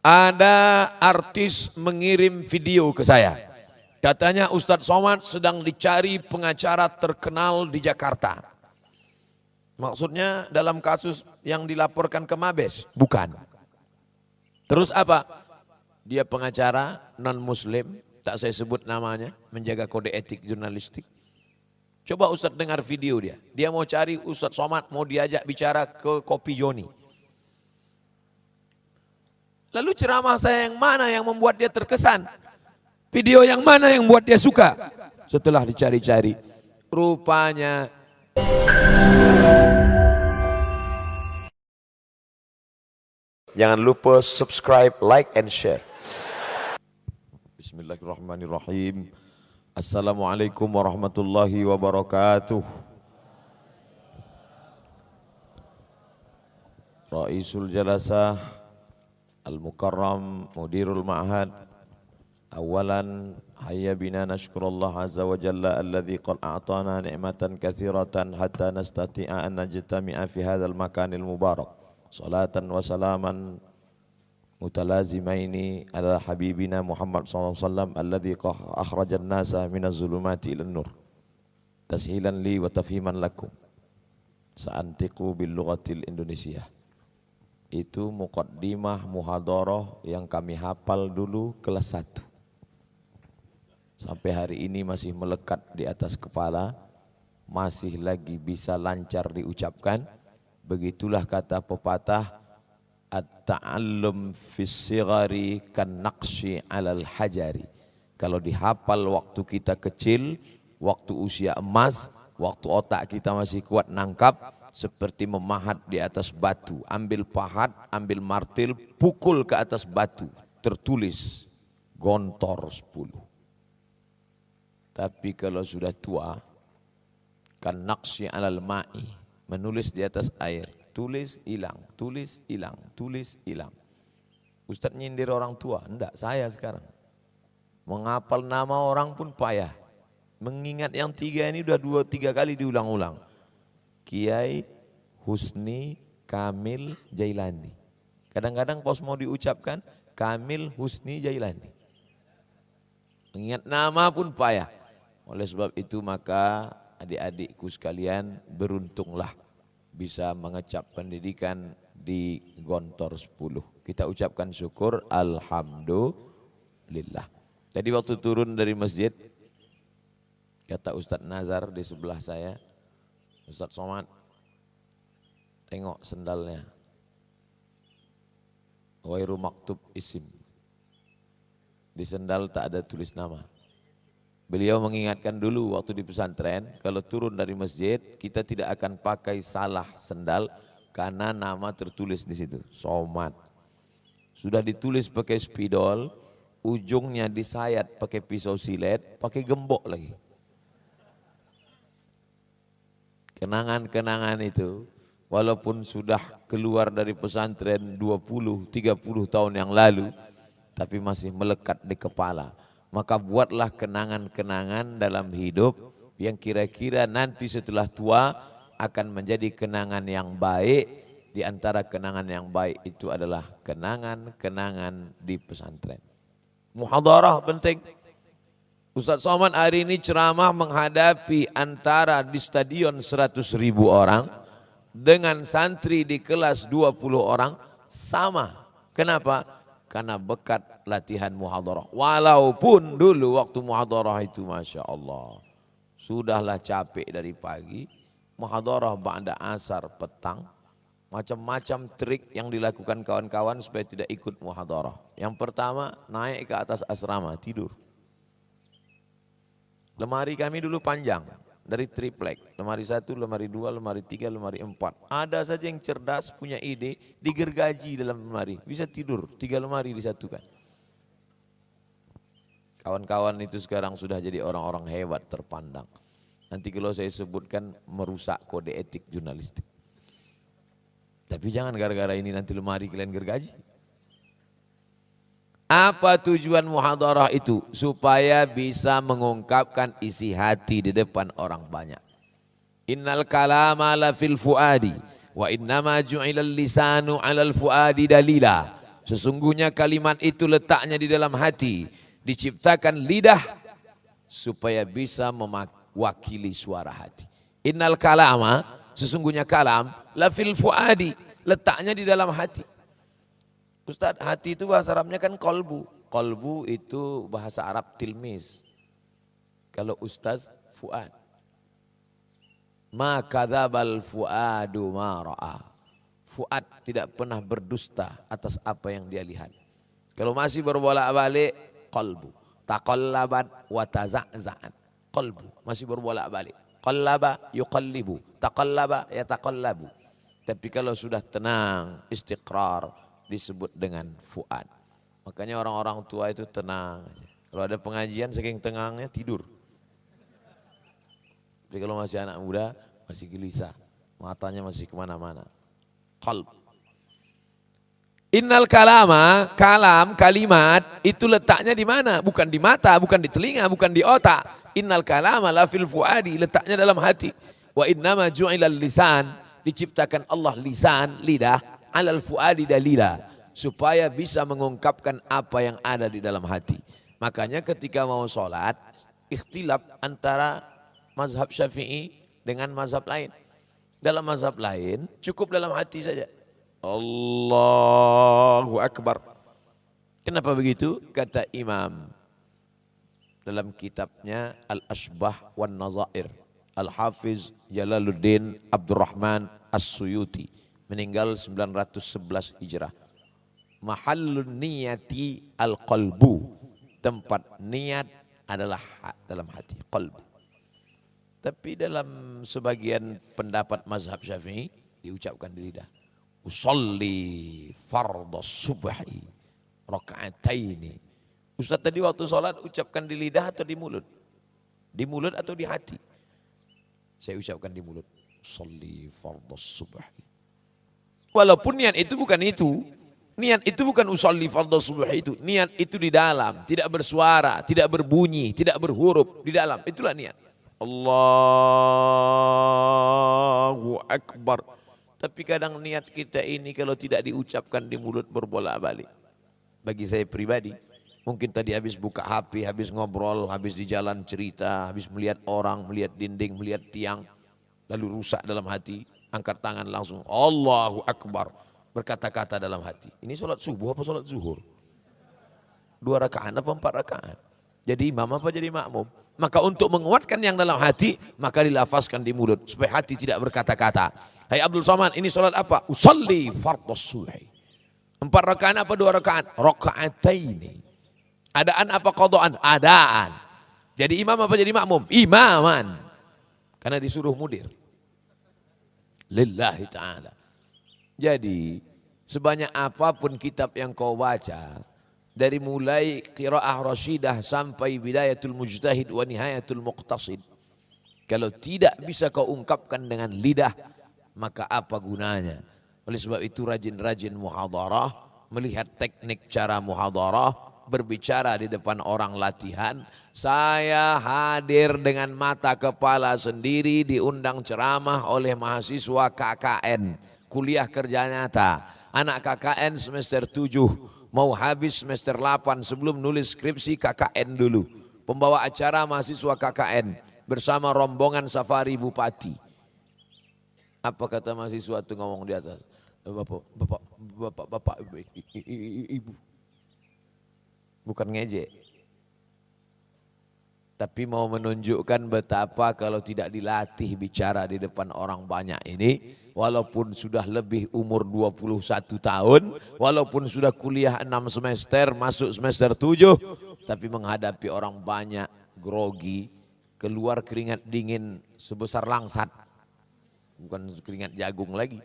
Ada artis mengirim video ke saya. Katanya Ustadz Somad sedang dicari pengacara terkenal di Jakarta. Maksudnya dalam kasus yang dilaporkan ke Mabes? Bukan. Terus apa? Dia pengacara non-muslim, tak saya sebut namanya, menjaga kode etik jurnalistik. Coba Ustadz dengar video dia. Dia mau cari Ustadz Somad, mau diajak bicara ke Kopi Joni. Lalu ceramah saya yang mana yang membuat dia terkesan? Video yang mana yang membuat dia suka? Setelah dicari-cari, rupanya jangan lupa subscribe, like, and share. Bismillahirrahmanirrahim. Assalamualaikum warahmatullahi wabarakatuh. Raisul Jalasah Al-Mukarram Mudirul Ma'had, awalan hayya bina nashkurullah azza wa jalla alladhi qad a'tana ni'matan kathiratan hatta nastati'a an najtami'a fi hadzal makanil mubarak. Salatan wa salaman mutalazimaini ala habibina Muhammad sallallahu alaihi wasallam alladhi akhrajan nasa minaz zulumati ilan nur. Tashilan li wa tafhiman lakum. Sa'antiqu bil lughatil Indonesia. Itu muqaddimah muhadharah yang kami hafal dulu kelas 1. Sampai hari ini masih melekat di atas kepala, masih lagi bisa lancar diucapkan. Begitulah kata pepatah, at-ta'allum fis sighari kan naqshi 'alal hajari. Kalau dihafal waktu kita kecil, waktu usia emas, waktu otak kita masih kuat nangkap, seperti memahat di atas batu. Ambil pahat, ambil martil, pukul ke atas batu. Tertulis Gontor 10. Tapi kalau sudah tua, kan naqsi alal ma'i, menulis di atas air. Tulis hilang, tulis hilang, tulis hilang. Ustadz nyindir orang tua? Enggak, saya sekarang. Menghafal nama orang pun payah. Mengingat yang 3 ini udah 2-3 kali diulang-ulang. Kiai Husni Kamil Jailani. Kadang-kadang pas mau diucapkan Kamil Husni Jailani. Mengingat nama pun payah. Oleh sebab itu maka adik-adikku sekalian, beruntunglah bisa mengecap pendidikan di Gontor 10. Kita ucapkan syukur, alhamdulillah. Jadi waktu turun dari masjid, kata Ustadz Nazar di sebelah saya, Ustadz Somad, tengok sendalnya. Wairu maktub isim. Di sendal tak ada tulis nama. Beliau mengingatkan dulu waktu di pesantren, kalau turun dari masjid, kita tidak akan pakai salah sendal karena nama tertulis di situ, Somad. Sudah ditulis pakai spidol, ujungnya disayat pakai pisau silet, pakai gembok lagi. Kenangan-kenangan itu, walaupun sudah keluar dari pesantren 20-30 tahun yang lalu, tapi masih melekat di kepala. Maka buatlah kenangan-kenangan dalam hidup yang kira-kira nanti setelah tua akan menjadi kenangan yang baik. Di antara kenangan yang baik itu adalah kenangan-kenangan di pesantren. Muhadharah penting. Ustadz Somad hari ini ceramah menghadapi antara di stadion 100.000 orang dengan santri di kelas 20 orang sama. Kenapa? Karena bekat latihan muhadharah. Walaupun dulu waktu muhadharah itu Masya Allah, sudahlah capek dari pagi, muhadharah ba'da asar petang, macam-macam trik yang dilakukan kawan-kawan supaya tidak ikut muhadharah. Yang pertama, naik ke atas asrama, tidur. Lemari kami dulu panjang, dari triplek, lemari 1, lemari 2, lemari 3, lemari 4. Ada saja yang cerdas punya ide, digergaji dalam lemari, bisa tidur, 3 lemari disatukan. Kawan-kawan itu sekarang sudah jadi orang-orang hebat terpandang. Nanti kalau saya sebutkan merusak kode etik jurnalistik. Tapi jangan gara-gara ini nanti lemari kalian gergaji. Apa tujuan muhadharah itu? Supaya bisa mengungkapkan isi hati di depan orang banyak. Innal kalama la fil fuadi wa innama ju'ilal lisanu 'alal fuadi dalila. Sesungguhnya kalimat itu letaknya di dalam hati. Diciptakan lidah supaya bisa mewakili suara hati. Innal kalama, sesungguhnya kalam, lafil fuadi, letaknya di dalam hati. Ustaz, hati itu bahasa Arabnya kan kolbu. Kolbu itu bahasa Arab tilmis. Kalau ustaz, fuad. Ma kadzabal fuadu ma ra'a. Fuad tidak pernah berdusta atas apa yang dia lihat. Kalau masih berbolak-balik, qalbu. Taqallabat wa taza'za'at. Qalbu masih berbolak-balik. Qallaba yuqallibu, taqallaba yataqallabu. Tapi kalau sudah tenang, istiqrar, disebut dengan fuad. Makanya orang-orang tua itu tenang. Kalau ada pengajian saking tengangnya tidur. Tapi kalau masih anak muda, masih gelisah. Matanya masih kemana-mana. Qalb. Innal kalama, kalam, kalimat, itu letaknya di mana? Bukan di mata, bukan di telinga, bukan di otak. Innal kalama la fil fuadi, letaknya dalam hati. Wa innama ju'ilal lisan, diciptakan Allah lisan, lidah, alal fuadi dalila, supaya bisa mengungkapkan apa yang ada di dalam hati. Makanya ketika mau sholat, ikhtilaf antara mazhab Syafi'i dengan mazhab lain. Dalam mazhab lain cukup dalam hati saja. Allahu Akbar. Kenapa begitu? Kata Imam dalam kitabnya Al-Ashbah wan Nazair, Al-Hafiz Jalaluddin Abdurrahman As-Suyuti, meninggal 911 Hijrah. Mahallun niyati al-qalbu, tempat niat adalah dalam hati, qalbu. Tapi dalam sebagian pendapat mazhab Syafi'i diucapkan di lidah. Usolli fardhu subhi raka'ataini. Ustaz tadi waktu sholat ucapkan di lidah atau di mulut? Di mulut atau di hati? Saya ucapkan di mulut. Usolli fardhu subhi. Walaupun niat itu bukan itu. Niat itu bukan usolli fardhu subhi itu. Niat itu di dalam, tidak bersuara, tidak berbunyi, tidak berhuruf, di dalam. Itulah niat. Allahu Akbar. Tapi kadang niat kita ini kalau tidak diucapkan di mulut berbolak-balik. Bagi saya pribadi, mungkin tadi habis buka HP, habis ngobrol, habis di jalan cerita, habis melihat orang, melihat dinding, melihat tiang, lalu rusak dalam hati, angkat tangan langsung, Allahu Akbar, berkata-kata dalam hati. Ini sholat subuh apa sholat zuhur? 2 rakaat apa 4 rakaat? Jadi imam apa jadi makmum? Maka untuk menguatkan yang dalam hati, maka dilafazkan di mulut supaya hati tidak berkata-kata. Hai Abdul Somad, ini sholat apa? Usolli fardhu subhi. 4 rakaat apa 2 rakaat? Raka'ataini. Adaan apa qadaan? Adaan. Jadi imam apa jadi makmum? Imaman. Karena disuruh mudir. Lillahi ta'ala. Jadi sebanyak apapun kitab yang kau baca, dari mulai qiraah rasyidah sampai bidayatul mujtahid wa nihayatul muqtasid, kalau tidak bisa kau ungkapkan dengan lidah, maka apa gunanya? Oleh sebab itu rajin-rajin muhadarah, melihat teknik cara muhadarah, berbicara di depan orang latihan. Saya hadir dengan mata kepala sendiri diundang ceramah oleh mahasiswa KKN, kuliah kerja nyata. Anak KKN semester 7. Mau habis semester 8, sebelum nulis skripsi KKN dulu. Pembawa acara mahasiswa KKN bersama rombongan safari bupati. Apa kata mahasiswa itu ngomong di atas? Bapak, ibu. Bukan ngejek. Tapi mau menunjukkan betapa kalau tidak dilatih bicara di depan orang banyak ini, walaupun sudah lebih umur 21 tahun, walaupun sudah kuliah 6 semester, masuk semester 7, tapi menghadapi orang banyak, grogi, keluar keringat dingin sebesar langsat, bukan keringat jagung lagi.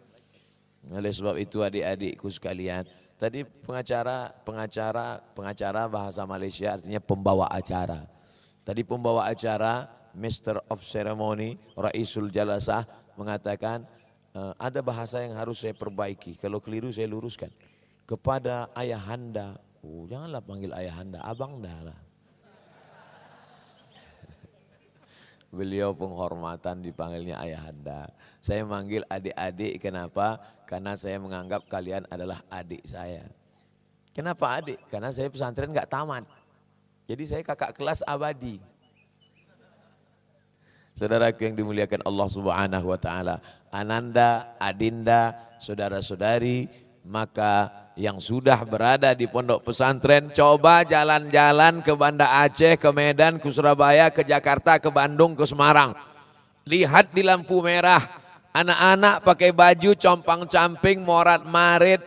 Oleh sebab itu adik-adikku sekalian, tadi pengacara bahasa Malaysia artinya pembawa acara. Tadi pembawa acara, Master of Ceremony, Raisul Jalasah mengatakan, ada bahasa yang harus saya perbaiki, kalau keliru saya luruskan. Kepada ayahanda, janganlah panggil ayahanda, abang dah lah. Beliau penghormatan dipanggilnya ayahanda. Saya manggil adik-adik, kenapa? Karena saya menganggap kalian adalah adik saya. Kenapa adik? Karena saya pesantren nggak tamat. Jadi saya kakak kelas abadi. Saudaraku yang dimuliakan Allah Subhanahu wa taala, Ananda, Adinda, saudara-saudari, maka yang sudah berada di pondok pesantren, coba jalan-jalan ke Banda Aceh, ke Medan, ke Surabaya, ke Jakarta, ke Bandung, ke Semarang. Lihat di lampu merah, anak-anak pakai baju compang-camping, morat-marit,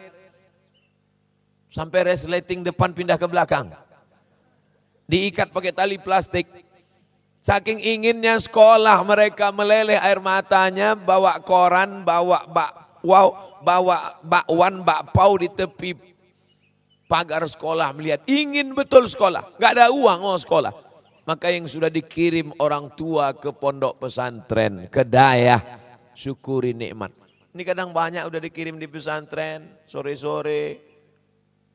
sampai resleting depan pindah ke belakang. Diikat pakai tali plastik. Saking inginnya sekolah, mereka meleleh air matanya, bawa koran, bawa bakwan, bakpao di tepi pagar sekolah melihat. Ingin betul sekolah, gak ada uang mau sekolah. Maka yang sudah dikirim orang tua ke pondok pesantren, ke dayah, syukuri nikmat. Ini kadang banyak udah dikirim di pesantren, sore-sore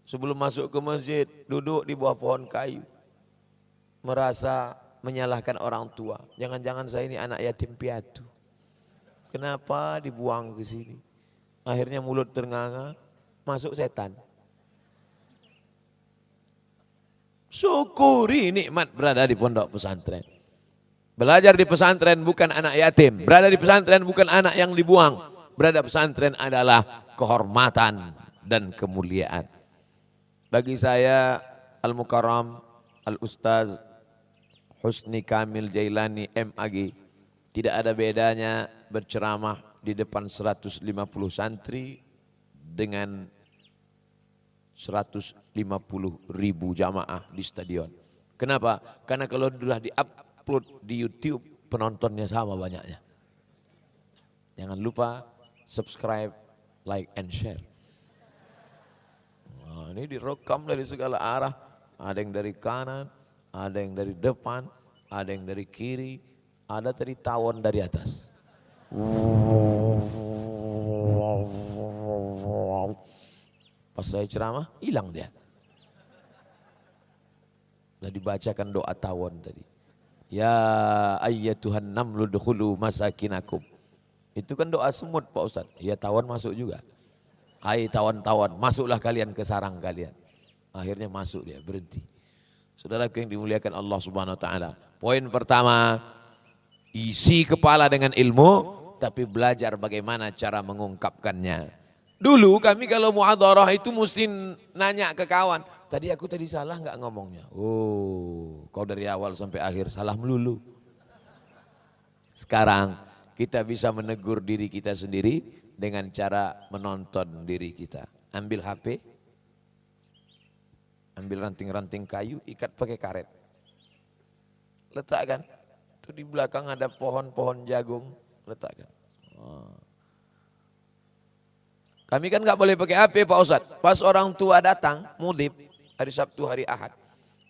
sebelum masuk ke masjid, duduk di bawah pohon kayu. Merasa menyalahkan orang tua. Jangan-jangan saya ini anak yatim piatu. Kenapa dibuang ke sini? Akhirnya mulut ternganga, masuk setan. Syukuri nikmat berada di pondok pesantren. Belajar di pesantren bukan anak yatim. Berada di pesantren bukan anak yang dibuang. Berada di pesantren adalah kehormatan dan kemuliaan. Bagi saya Al-Mukarram, Al-Ustaz Husni Kamil Jailani MAG, tidak ada bedanya berceramah di depan 150 santri dengan 150.000 jamaah di stadion. Kenapa? Karena kalau sudah di-upload di YouTube, penontonnya sama banyaknya. Jangan lupa subscribe, like, and share. Nah, ini direkam dari segala arah. Ada yang dari kanan, ada yang dari depan, ada yang dari kiri, ada tadi tawon dari atas. Pas saya ceramah, hilang dia. Sudah dibacakan doa tawon tadi. Ya ayyatuhan namlu dukhulu masakinakum. Itu kan doa semut Pak Ustadz. Ya tawon masuk juga. Hai tawon-tawon, masuklah kalian ke sarang kalian. Akhirnya masuk dia, berhenti. Saudaraku yang dimuliakan Allah Subhanahu wa taala. Poin pertama, isi kepala dengan ilmu tapi belajar bagaimana cara mengungkapkannya. Dulu kami kalau muhadharah itu mesti nanya ke kawan, tadi aku salah enggak ngomongnya? Oh, kau dari awal sampai akhir salah melulu. Sekarang kita bisa menegur diri kita sendiri dengan cara menonton diri kita. Ambil HP, ambil ranting-ranting kayu, ikat pakai karet. Letakkan. Itu di belakang ada pohon-pohon jagung, letakkan. Kami kan nggak boleh pakai HP Pak Ustadz. Pas orang tua datang, mudib, hari Sabtu, hari Ahad.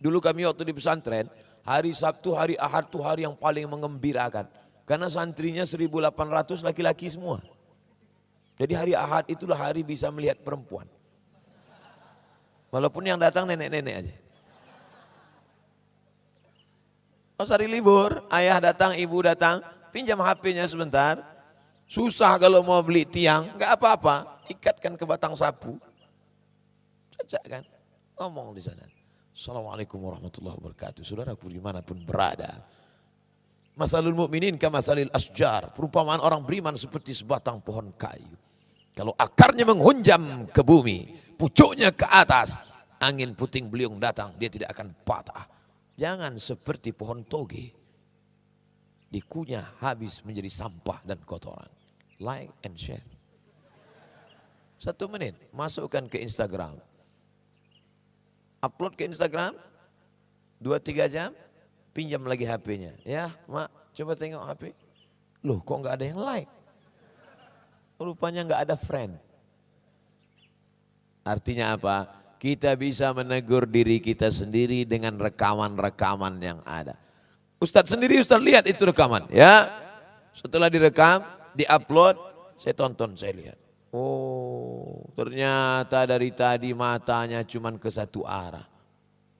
Dulu kami waktu di pesantren, hari Sabtu, hari Ahad itu hari yang paling mengembirakan. Karena santrinya 1.800 laki-laki semua. Jadi hari Ahad itulah hari bisa melihat perempuan. Walaupun yang datang nenek-nenek aja. Pas hari libur, ayah datang, ibu datang, pinjam HP-nya sebentar. Susah kalau mau beli tiang, enggak apa-apa, ikatkan ke batang sapu. Cocok kan? Ngomong di sana. Assalamualaikum warahmatullahi wabarakatuh. Saudaraku dimanapun berada. Masalul mu'minin kamasalil asjar. Perumpamaan orang beriman seperti sebatang pohon kayu. Kalau akarnya menghunjam ke bumi, pucuknya ke atas, angin puting beliung datang, dia tidak akan patah. Jangan seperti pohon toge. Dikunyah habis menjadi sampah dan kotoran. Like and share. 1 menit, masukkan ke Instagram. Upload ke Instagram, 2-3 jam, pinjam lagi HP-nya. Ya, Mak, coba tengok HP. Loh, kok nggak ada yang like? Rupanya nggak ada friend. Artinya apa? Kita bisa menegur diri kita sendiri dengan rekaman-rekaman yang ada. Ustadz sendiri, Ustadz lihat itu rekaman. Ya, setelah direkam, diupload, saya tonton, saya lihat. Oh, ternyata dari tadi matanya cuma ke satu arah.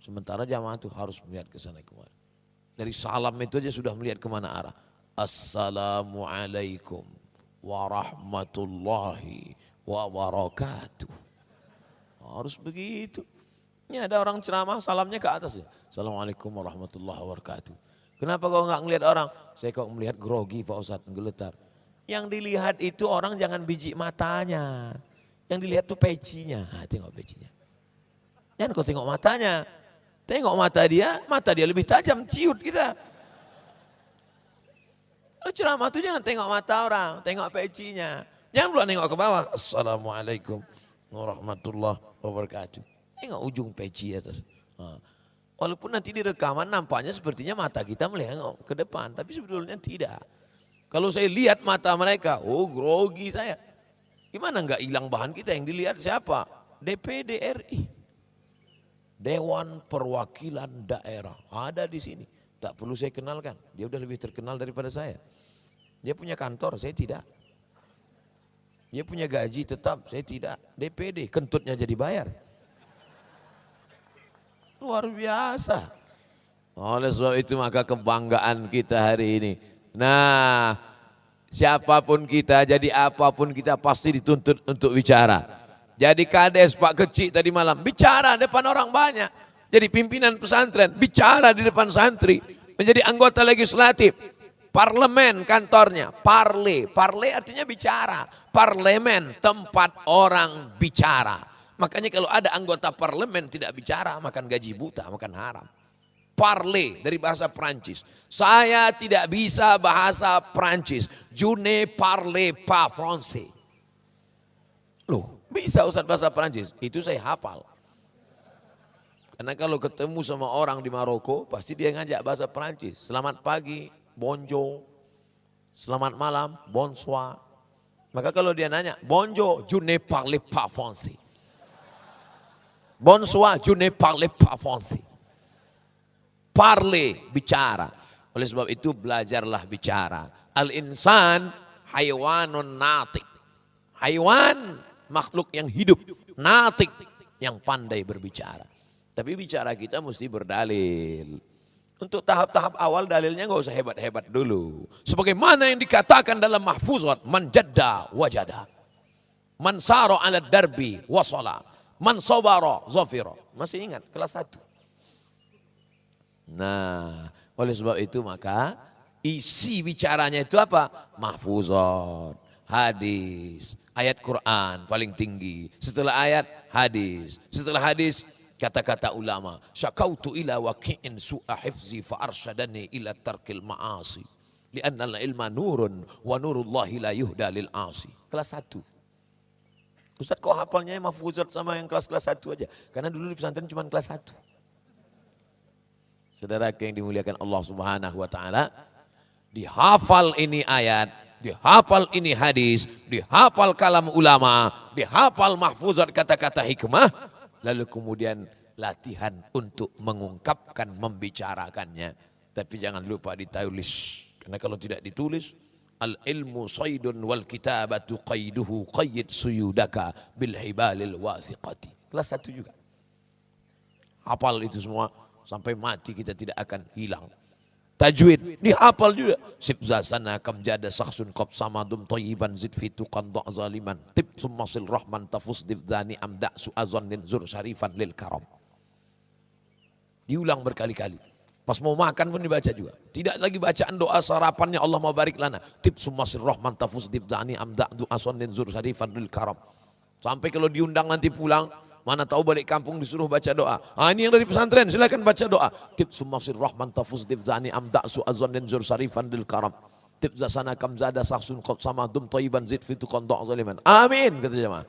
Sementara jamaah itu harus melihat ke sana kemari. Dari salam itu aja sudah melihat kemana arah. Assalamualaikum warahmatullahi wabarakatuh. Harus begitu. Ini ada orang ceramah, salamnya ke atas. Assalamualaikum warahmatullahi wabarakatuh. Kenapa kau nggak ngelihat orang? Saya kok melihat grogi Pak Ustadz, menggeletar. Yang dilihat itu orang jangan biji matanya. Yang dilihat tuh pecinya. Tengok pecinya. Jangan kau tengok matanya. Tengok mata dia lebih tajam, ciut kita. Kalau ceramah itu jangan tengok mata orang, tengok pecinya. Jangan pula nengok ke bawah. Assalamualaikum warahmatullahi wabarakatuh. Tengok ujung peci atas. Walaupun nanti di rekaman nampaknya sepertinya mata kita melihat ke depan, tapi sebetulnya tidak. Kalau saya lihat mata mereka, grogi saya. Gimana enggak hilang bahan kita, yang dilihat siapa? DPD RI. Dewan Perwakilan Daerah ada di sini. Tak perlu saya kenalkan, dia udah lebih terkenal daripada saya. Dia punya kantor, saya tidak. Dia punya gaji tetap, saya tidak. DPD, kentutnya jadi bayar. Luar biasa. Oleh sebab itu maka kebanggaan kita hari ini. Nah, siapapun kita, jadi apapun kita pasti dituntut untuk bicara. Jadi kades Pak Kecik tadi malam, bicara depan orang banyak. Jadi pimpinan pesantren, bicara di depan santri. Menjadi anggota legislatif, parlemen kantornya, parle artinya bicara. Parlemen tempat orang bicara. Makanya kalau ada anggota parlemen tidak bicara, makan gaji buta, makan haram. Parler dari bahasa Prancis. Saya tidak bisa bahasa Prancis. Je ne parle pas français. Loh, bisa Ustaz bahasa Prancis? Itu saya hafal. Karena kalau ketemu sama orang di Maroko, pasti dia ngajak bahasa Prancis. Selamat pagi, bonjour. Selamat malam, bonsoir. Maka kalau dia nanya, bonjour, je ne parle pas français. Bonsoir, je ne parle pas français. Parle, bicara. Oleh sebab itu belajarlah bicara. Al-insan haywanun natik. Haywan, makhluk yang hidup. Natik, yang pandai berbicara. Tapi bicara kita mesti berdalil. Untuk tahap-tahap awal dalilnya nggak usah hebat-hebat dulu. Sebagaimana yang dikatakan dalam mahfuzat, man jadda wajada. Man saro ala darbi wasala. Man sabara zafira. Masih ingat kelas 1. Nah, oleh sebab itu maka isi bicaranya itu apa? Mahfuzat, hadis, ayat Quran paling tinggi. Setelah ayat hadis, setelah hadis kata-kata ulama. Syakautu ila waqi'in su'a hifzi fa arsyadani ila tarkil ma'asi. Li'anna al-ilma nurun wa nurullahi la yuhda lil 'asi. Kelas 1. Ustaz kok hafalnya mahfuzat sama yang kelas-kelas 1 aja? Karena dulu di pesantren cuma kelas 1. Saudara yang dimuliakan Allah Subhanahu wa taala, dihafal ini ayat, dihafal ini hadis, dihafal kalam ulama, dihafal mahfuzat kata-kata hikmah, lalu kemudian latihan untuk mengungkapkan, membicarakannya. Tapi jangan lupa ditulis. Karena kalau tidak ditulis, al-ilmu saydun wal kitabatu qayduhu qayyid suyudaka bil hibalil wasiqati. Kelas 1 juga. Hafal itu semua sampai mati kita tidak akan hilang. Tajwid dihafal juga. Sibzasana kam jada sakhsun qab samadum thayyiban zid fi tuqan da' zaliman tib summasil rahman tafus divzani amda su'azannin zur syarifan lil karam. Diulang berkali-kali. Pas mau makan pun dibaca juga. Tidak lagi bacaan doa sarapannya Allah mau barik lana. Tib sumasir rahman tafus dibzani amda du'ason din zur syarifan lil karam. Sampai kalau diundang nanti pulang, mana tahu balik kampung disuruh baca doa. Ini yang dari pesantren, silakan baca doa. Tib sumasir rahman tafus dibzani amda su'azon din zur syarifan lil karam. Tib zasana kam zada saksun qad samadum tayyiban zid fitu qanda' zaliman. Amin, kata jemaah.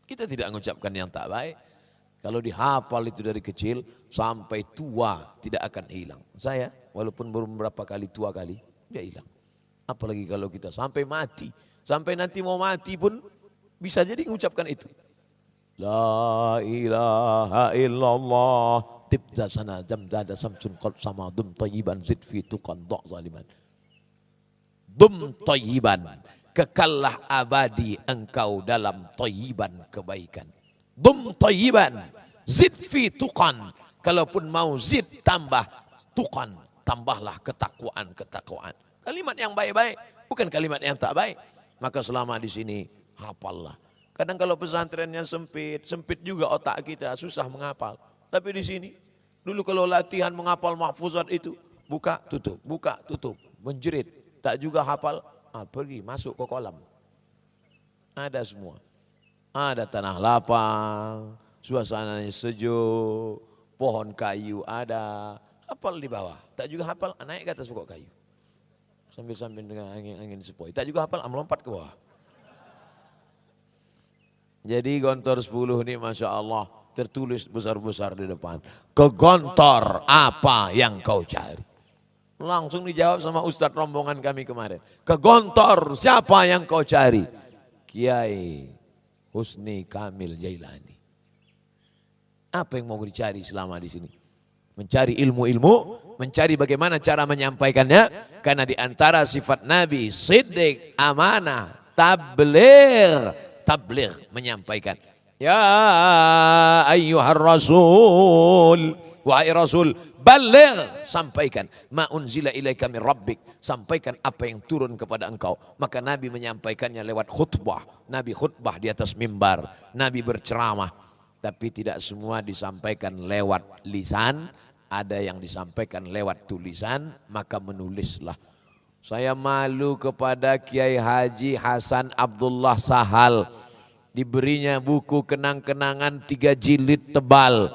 Kita tidak mengucapkan yang tak baik. Kalau dihafal itu dari kecil sampai tua tidak akan hilang. Saya walaupun baru beberapa kali tua kali, dia hilang. Apalagi kalau kita sampai mati, sampai nanti mau mati pun bisa jadi mengucapkan itu. La ilaha illallah tibza sana jamdada samsun qad samadum tayyiban zid fi tuqan da' zaliman. Dum tayyiban, kekallah abadi engkau dalam tayyiban kebaikan. Dum tayyiban, zid fi tuqan. Kalaupun mau zid tambah tuqan, tambahlah ketakwaan. Kalimat yang baik-baik, bukan kalimat yang tak baik. Maka selama di sini hafallah. Kadang kalau pesantrennya sempit, sempit juga otak kita, susah menghafal. Tapi di sini, dulu kalau latihan menghafal mahfuzat itu, buka, tutup, menjerit. Tak juga hafal, pergi masuk ke kolam. Ada semua. Ada tanah lapang, suasananya sejuk, pohon kayu ada. Hafal di bawah, tak juga hafal, naik ke atas pokok kayu. Sambil-sambil dengan angin-angin sepoi. Tak juga hafal, melompat ke bawah. Jadi Gontor 10 ini Masya Allah tertulis besar-besar di depan. Ke Gontor apa yang kau cari? Langsung dijawab sama Ustadz rombongan kami kemarin. Ke Gontor siapa yang kau cari? Kiai Husni Kamil Jailani. Apa yang mau dicari selama di sini? Mencari ilmu-ilmu, mencari bagaimana cara menyampaikannya. Karena di antara sifat Nabi, siddiq, amanah, tabligh, menyampaikan. Ya ayyuhar rasul, wahai rasul, baligh, sampaikan. Ma unzila ilaika min rabbik, sampaikan apa yang turun kepada engkau. Maka Nabi menyampaikannya lewat khutbah. Nabi khutbah di atas mimbar, Nabi berceramah. Tapi tidak semua disampaikan lewat lisan, ada yang disampaikan lewat tulisan, maka menulislah. Saya malu kepada Kiai Haji Hasan Abdullah Sahal. Diberinya buku kenang-kenangan 3 jilid tebal.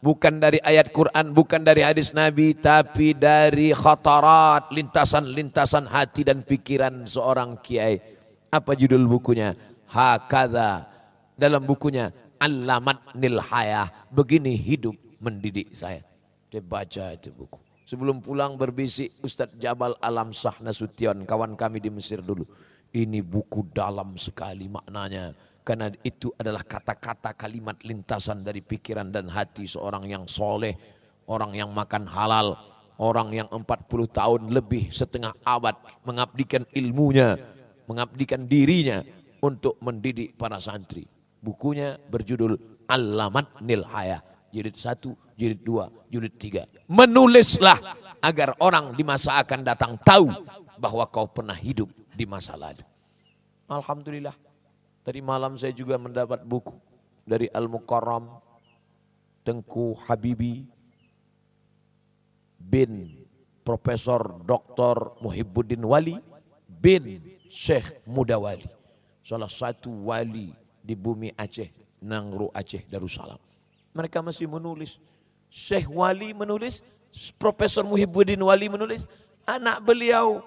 Bukan dari ayat Quran, bukan dari hadis Nabi, tapi dari khatarat, lintasan-lintasan hati dan pikiran seorang kiai. Apa judul bukunya? Hakadha. Dalam bukunya, Allamatnil Hayah. Begini hidup mendidik saya. Saya baca itu buku. Sebelum pulang berbisik Ustadz Jabal Alam Shah Nasution, kawan kami di Mesir dulu. Ini buku dalam sekali maknanya. Karena itu adalah kata-kata kalimat lintasan dari pikiran dan hati seorang yang soleh. Orang yang makan halal. Orang yang 40 tahun lebih setengah abad mengabdikan ilmunya. Mengabdikan dirinya untuk mendidik para santri. Bukunya berjudul Allamatnil Hayah. Jilid 1, jilid 2, jilid 3. Menulislah agar orang di masa akan datang tahu bahwa kau pernah hidup di masa lalu. Alhamdulillah. Tadi malam saya juga mendapat buku dari Al-Mukarram Tengku Habibi bin Profesor Dr. Muhibbuddin Wali bin Syekh Mudawali. Salah satu wali di bumi Aceh, Nangro Aceh Darussalam. Mereka masih menulis. Syekh Wali menulis, Profesor Muhibbuddin Wali menulis, anak beliau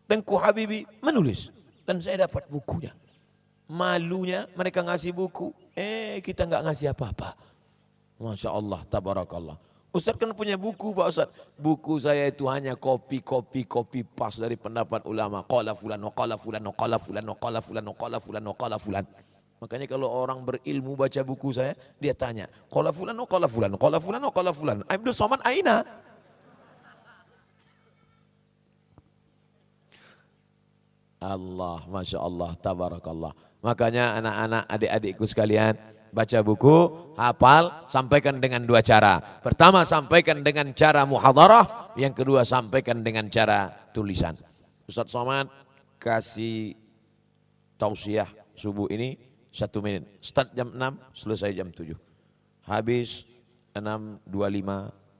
Tengku Habibi menulis. Dan saya dapat bukunya. Malunya mereka ngasih buku, kita nggak ngasih apa-apa. Masya Allah, tabarakallah. Ustadz kan punya buku Pak Ustadz. Buku saya itu hanya copy pas dari pendapat ulama. Qala fulan, qala fulan, qala fulan, qala fulan, qala fulan, qala fulan. Makanya kalau orang berilmu baca buku saya, dia tanya, qala fulan, qala fulan, qala fulan, qala fulan. Abdul Somad aina? Allah, Masya Allah, tabarakallah. Makanya anak-anak, adik-adikku sekalian, baca buku, hafal, sampaikan dengan 2 cara. Pertama, sampaikan dengan cara muhadarah. Yang kedua, sampaikan dengan cara tulisan. Ustadz Somad kasih tausiah subuh ini 1 menit. Start jam 6, selesai jam 7. Habis 6.25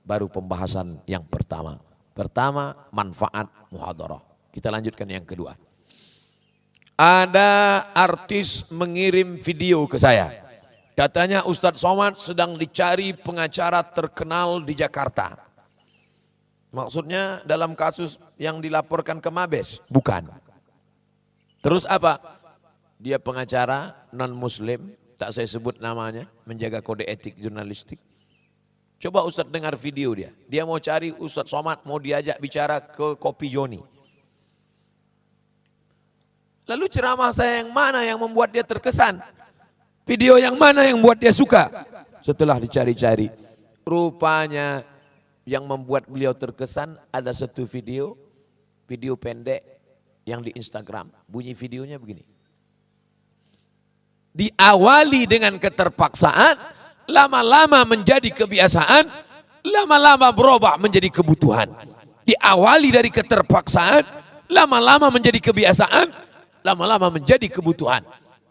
baru pembahasan yang pertama. Pertama, manfaat muhadarah. Kita lanjutkan yang kedua. Ada artis mengirim video ke saya. Katanya Ustadz Somad sedang dicari pengacara terkenal di Jakarta. Maksudnya dalam kasus yang dilaporkan ke Mabes? Bukan. Terus apa? Dia pengacara non-muslim, tak saya sebut namanya, menjaga kode etik jurnalistik. Coba Ustadz dengar video dia. Dia mau cari Ustadz Somad, mau diajak bicara ke Kopi Joni. Lalu ceramah saya yang mana yang membuat dia terkesan? Video yang mana yang membuat dia suka? Setelah dicari-cari, rupanya yang membuat beliau terkesan ada satu video pendek yang di Instagram. Bunyi videonya begini. Diawali dengan keterpaksaan, lama-lama menjadi kebiasaan, lama-lama berubah menjadi kebutuhan. Diawali dari keterpaksaan, lama-lama menjadi kebiasaan, lama-lama menjadi kebutuhan.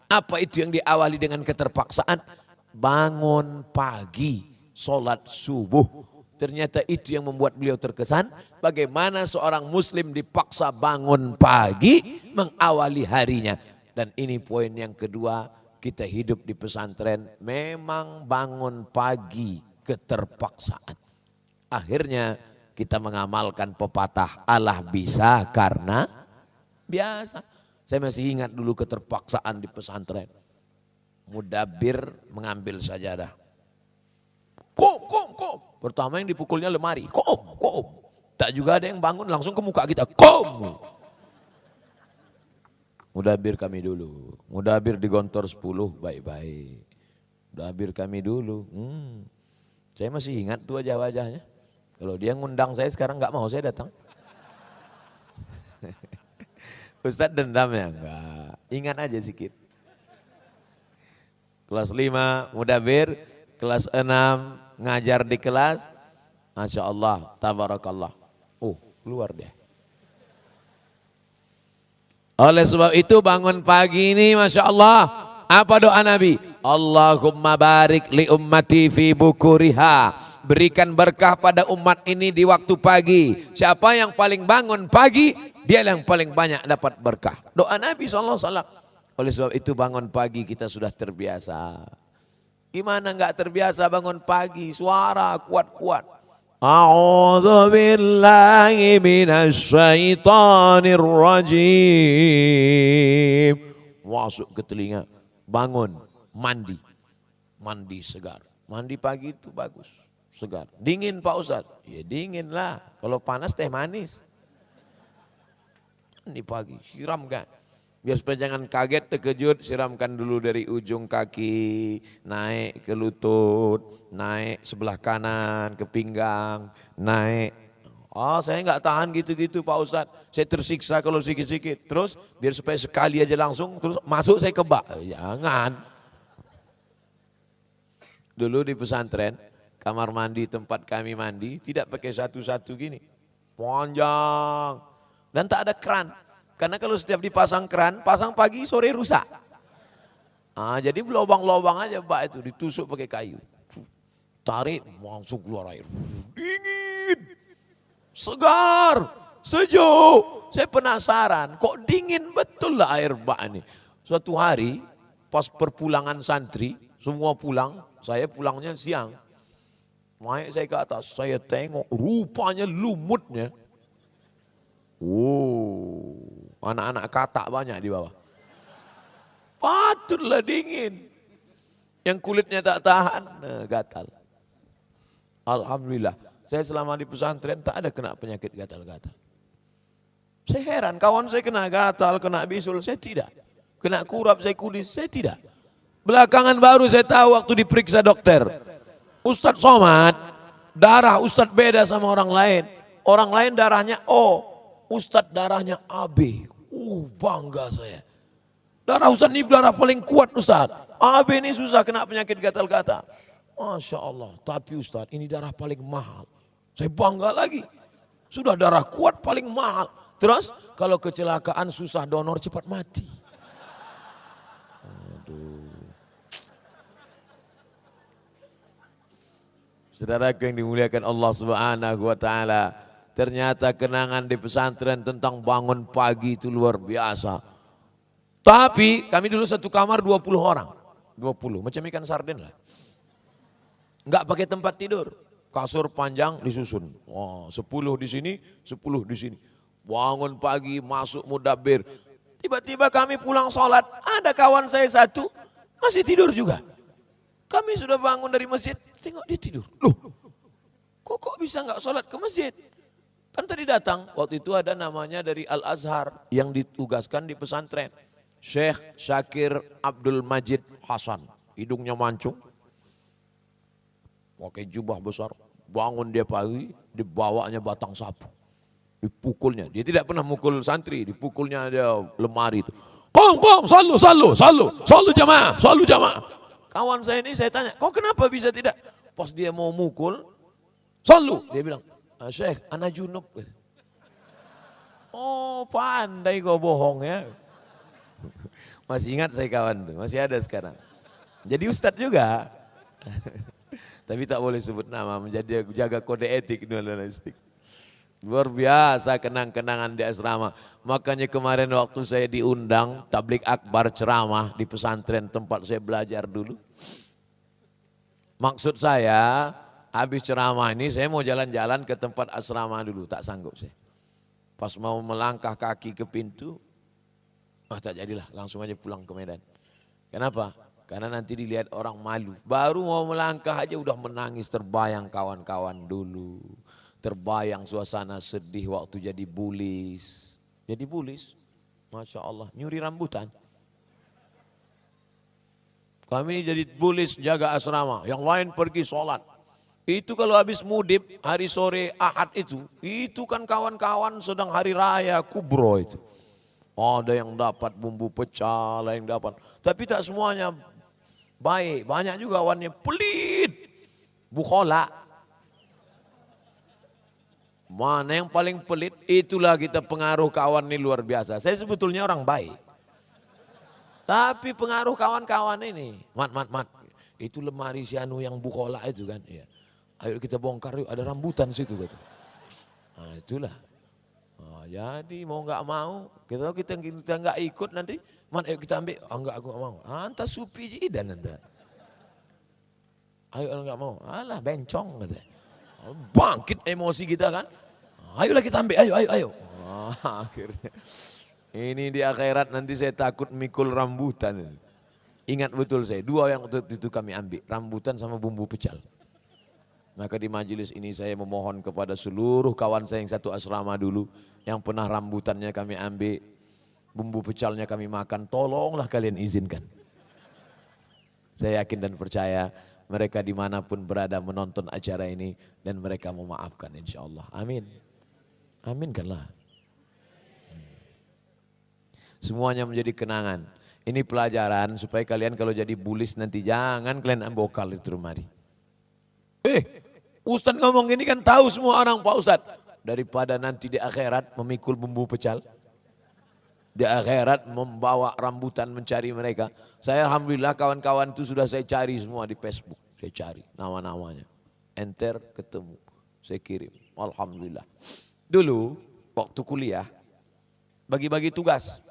Apa itu yang diawali dengan keterpaksaan? Bangun pagi, sholat subuh. Ternyata itu yang membuat beliau terkesan. Bagaimana seorang muslim dipaksa bangun pagi mengawali harinya. Dan ini poin yang kedua, kita hidup di pesantren memang bangun pagi keterpaksaan. Akhirnya kita mengamalkan pepatah Allah bisa karena biasa. Saya masih ingat dulu keterpaksaan di pesantren. Mudabbir mengambil sajadah. Kom. Pertama yang dipukulnya lemari. Kom. Tak juga ada yang bangun langsung ke muka kita. Kom. Mudabbir kami dulu. Mudabbir digontor 10 baik-baik. Mudabbir kami dulu. Saya masih ingat tuh wajah-wajahnya. Kalau dia ngundang saya sekarang nggak mau saya datang. Ustadz dendam ya? Enggak. Ingat aja sedikit. Kelas 5 mudabbir, kelas 6 ngajar di kelas. Masya Allah, tabarakallah. Keluar dia. Oleh sebab itu bangun pagi ini Masya Allah. Apa doa Nabi? Allahumma barik li ummati fi bukuriha. Berikan berkah pada umat ini di waktu pagi. Siapa yang paling bangun pagi, dia yang paling banyak dapat berkah. Doa Nabi SAW. Oleh sebab itu bangun pagi kita sudah terbiasa. Gimana enggak terbiasa bangun pagi? Suara kuat-kuat. A'udzu billahi minasy syaithanir rajim. Masuk ke telinga. Bangun, mandi. Mandi segar. Mandi pagi itu bagus. Segar. Dingin Pak Ustadz? Ya dingin lah. Kalau panas teh manis. Ini pagi, siramkan. Biar supaya jangan kaget, terkejut, siramkan dulu dari ujung kaki, naik ke lutut, naik sebelah kanan ke pinggang, naik. Saya nggak tahan gitu-gitu Pak Ustadz. Saya tersiksa kalau sikit-sikit. Terus biar supaya sekali aja langsung, terus masuk saya kebak. Jangan. Dulu di pesantren, kamar mandi tempat kami mandi tidak pakai satu-satu gini. Panjang. Dan tak ada keran. Karena kalau setiap dipasang keran, pasang pagi sore rusak. Jadi lubang-lubang aja Pak itu ditusuk pakai kayu. Tarik langsung keluar air. Dingin. Segar. Sejuk. Saya penasaran kok dingin betul lah air bak ini. Suatu hari pas perpulangan santri, semua pulang, saya pulangnya siang. Naik saya ke atas, saya tengok rupanya lumutnya. Anak-anak katak banyak di bawah. Patutlah dingin. Yang kulitnya tak tahan, gatal. Alhamdulillah, saya selama di pesantren tak ada kena penyakit gatal-gatal. Saya heran, kawan saya kena gatal, kena bisul, saya tidak. Kena kurap, saya kudis, saya tidak. Belakangan baru saya tahu waktu diperiksa dokter. Ustadz Somad, darah Ustadz beda sama orang lain. Orang lain darahnya O, Ustadz darahnya AB. Bangga saya. Darah Ustadz ini darah paling kuat Ustadz. AB ini susah kena penyakit gatal-gatal. Masya Allah, tapi Ustadz ini darah paling mahal. Saya bangga lagi. Sudah darah kuat paling mahal. Terus kalau kecelakaan susah donor cepat mati. Saudaraku yang dimuliakan Allah Subhanahu wa taala, ternyata kenangan di pesantren tentang bangun pagi itu luar biasa. Tapi kami dulu satu kamar 20 orang. 20, macam ikan sarden lah. Enggak pakai tempat tidur. Kasur panjang disusun. 10 di sini, 10 di sini. Bangun pagi masuk mudabbir. Tiba-tiba kami pulang sholat, ada kawan saya satu masih tidur juga. Kami sudah bangun dari masjid, tengok dia tidur. Loh, kok bisa nggak sholat ke masjid? Kan tadi datang, waktu itu ada namanya dari Al-Azhar yang ditugaskan di pesantren. Syekh Syakir Abdul Majid Hasan, hidungnya mancung, pakai jubah besar, bangun dia pagi, dibawanya batang sapu. Dipukulnya, dia tidak pernah mukul santri, dipukulnya dia lemari itu. Kom, salu jamaah. Kawan saya ini saya tanya, kok kenapa bisa tidak? Pas dia mau mukul, salu. Dia bilang, Syekh, ana junub. Oh pandai kau bohong ya. Masih ingat saya kawan tuh, masih ada sekarang. Jadi ustadz juga. Tapi tak boleh sebut nama, menjadi jaga kode etik jurnalistik. Luar biasa kenang-kenangan di asrama. Makanya kemarin waktu saya diundang tablik akbar ceramah di pesantren tempat saya belajar dulu. Maksud saya habis ceramah ini saya mau jalan-jalan ke tempat asrama dulu, tak sanggup saya. Pas mau melangkah kaki ke pintu, tak jadilah, langsung aja pulang ke Medan. Kenapa? Karena nanti dilihat orang malu. Baru mau melangkah aja udah menangis, terbayang kawan-kawan dulu. Terbayang suasana sedih waktu jadi bulis. Jadi bulis, Masya Allah, nyuri rambutan. Kami ini jadi bulis jaga asrama, yang lain pergi sholat. Itu kalau habis mudib hari sore Ahad itu kan kawan-kawan sedang hari raya kubro itu. Ada yang dapat bumbu pecel, ada yang dapat. Tapi tak semuanya baik, banyak juga kawannya pelit. Bukhola. Mana yang paling pelit, itulah kita pengaruh kawan ini luar biasa. Saya sebetulnya orang baik. Tapi pengaruh kawan-kawan ini, mat, itu lemari si anu yang bukhola itu kan, ya. Ayo kita bongkar yuk, ada rambutan situ gitu. Nah itulah. Jadi mau nggak mau, kita nggak ikut nanti, ayo kita ambil, enggak aku nggak mau. Anta supi jidan anta. Ayo nggak mau, alah bencong kata. Bangkit emosi kita kan. Ayolah kita ambil, ayo. Akhirnya. Ini di akhirat nanti saya takut mikul rambutan. Ingat betul saya, dua yang itu kami ambil, rambutan sama bumbu pecel. Maka di majelis ini saya memohon kepada seluruh kawan saya yang satu asrama dulu, yang pernah rambutannya kami ambil, bumbu pecelnya kami makan, tolonglah kalian izinkan. Saya yakin dan percaya mereka dimanapun berada menonton acara ini dan mereka memaafkan insya Allah. Amin. Aminkanlah. Semuanya menjadi kenangan. Ini pelajaran supaya kalian kalau jadi bulis nanti jangan kalian ambokal itu rumari. Ustadz ngomong ini kan tahu semua orang Pak Ustadz. Daripada nanti di akhirat memikul bumbu pecal. Di akhirat membawa rambutan mencari mereka. Saya alhamdulillah kawan-kawan itu sudah saya cari semua di Facebook. Saya cari nama-namanya. Enter ketemu. Saya kirim. Alhamdulillah. Dulu waktu kuliah bagi-bagi tugas.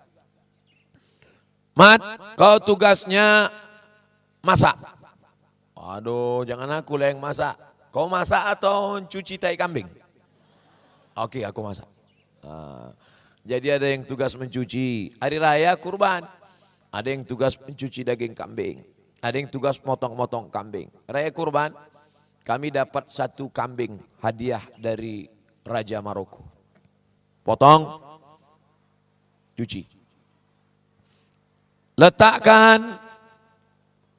Mat, kau tugasnya masak. Aduh, jangan aku lah yang masak. Kau masak atau cuci tai kambing? Oke, aku masak. Jadi ada yang tugas mencuci hari raya kurban. Ada yang tugas mencuci daging kambing. Ada yang tugas motong-motong kambing. Raya kurban, kami dapat 1 kambing hadiah dari Raja Maroko. Potong, cuci. Letakkan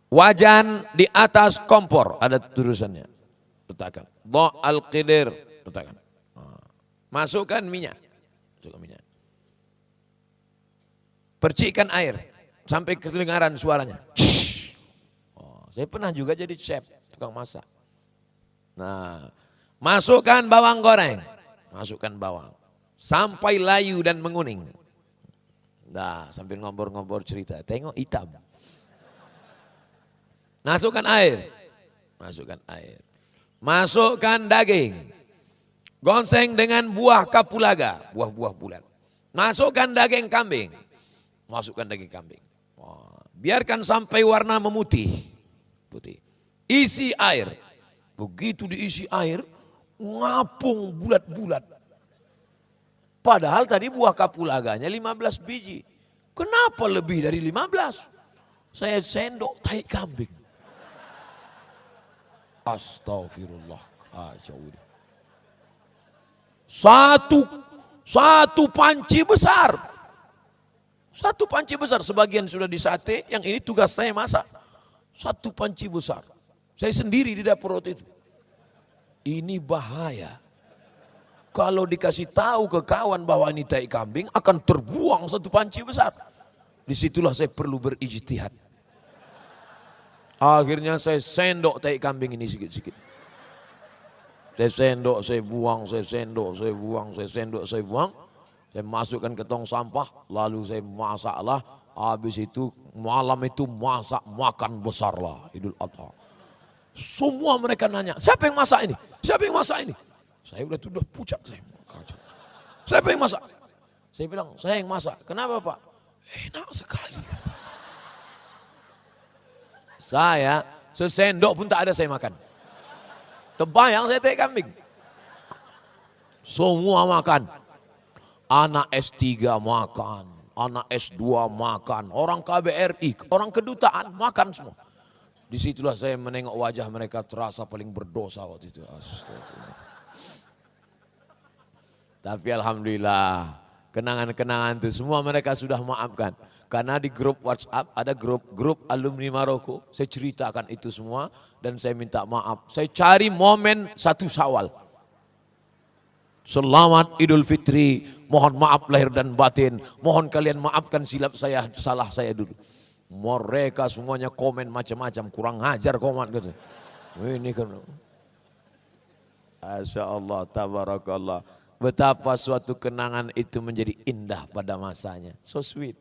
wajan di atas kompor, ada tulisannya. Letakkan. Dha al-qidir, letakkan. Masukkan minyak. Percikkan air sampai kedengaran suaranya. Saya pernah juga jadi chef, tukang masak. Nah, masukkan bawang goreng. Masukkan bawang. Sampai layu dan menguning. Nah, sambil ngobrol-ngobrol cerita, tengok hitam. Masukkan air. Masukkan air. Masukkan daging. Gonseng dengan buah kapulaga, buah-buah bulat. Masukkan daging kambing. Masukkan daging kambing. Biarkan sampai warna memutih. Putih. Isi air. Begitu diisi air, ngapung bulat-bulat. Padahal tadi buah kapulaganya 15 biji. Kenapa lebih dari 15? Saya sendok tai kambing. Astagfirullah. Satu panci besar. Satu panci besar. Sebagian sudah disate, yang ini tugas saya masak. Satu panci besar. Saya sendiri di dapur waktu itu. Ini bahaya. Kalau dikasih tahu ke kawan bahwa ini tai kambing, akan terbuang 1 panci besar. Disitulah saya perlu berijtihad. Akhirnya saya sendok tai kambing ini sikit-sikit. Saya sendok, saya buang, saya sendok, saya buang, saya sendok, saya buang. Saya masukkan ke tong sampah, lalu saya masaklah Habis itu malam itu masak makan besar lah Idul Adha. Semua mereka nanya, siapa yang masak ini? Siapa yang masak ini? Saya udah pucat saya. Siapa yang masak? Saya bilang, saya yang masak. Kenapa Pak? Enak sekali. Saya sesendok pun tak ada saya makan. Terbayang saya teh kambing. Semua makan. Anak S3 makan. Anak S2 makan. Orang KBRI, orang kedutaan makan semua. Disitulah saya menengok wajah mereka terasa paling berdosa waktu itu. Astagfirullah. Tapi alhamdulillah, kenangan-kenangan itu semua mereka sudah maafkan. Karena di grup WhatsApp ada grup alumni Maroko, saya ceritakan itu semua dan saya minta maaf. Saya cari momen 1 Syawal. Selamat Idul Fitri, mohon maaf lahir dan batin, mohon kalian maafkan silap saya, salah saya dulu. Mereka semuanya komen macam-macam, kurang ajar komen gitu. Ini kan, Masya Allah, tabarakallah. Betapa suatu kenangan itu menjadi indah pada masanya. So sweet.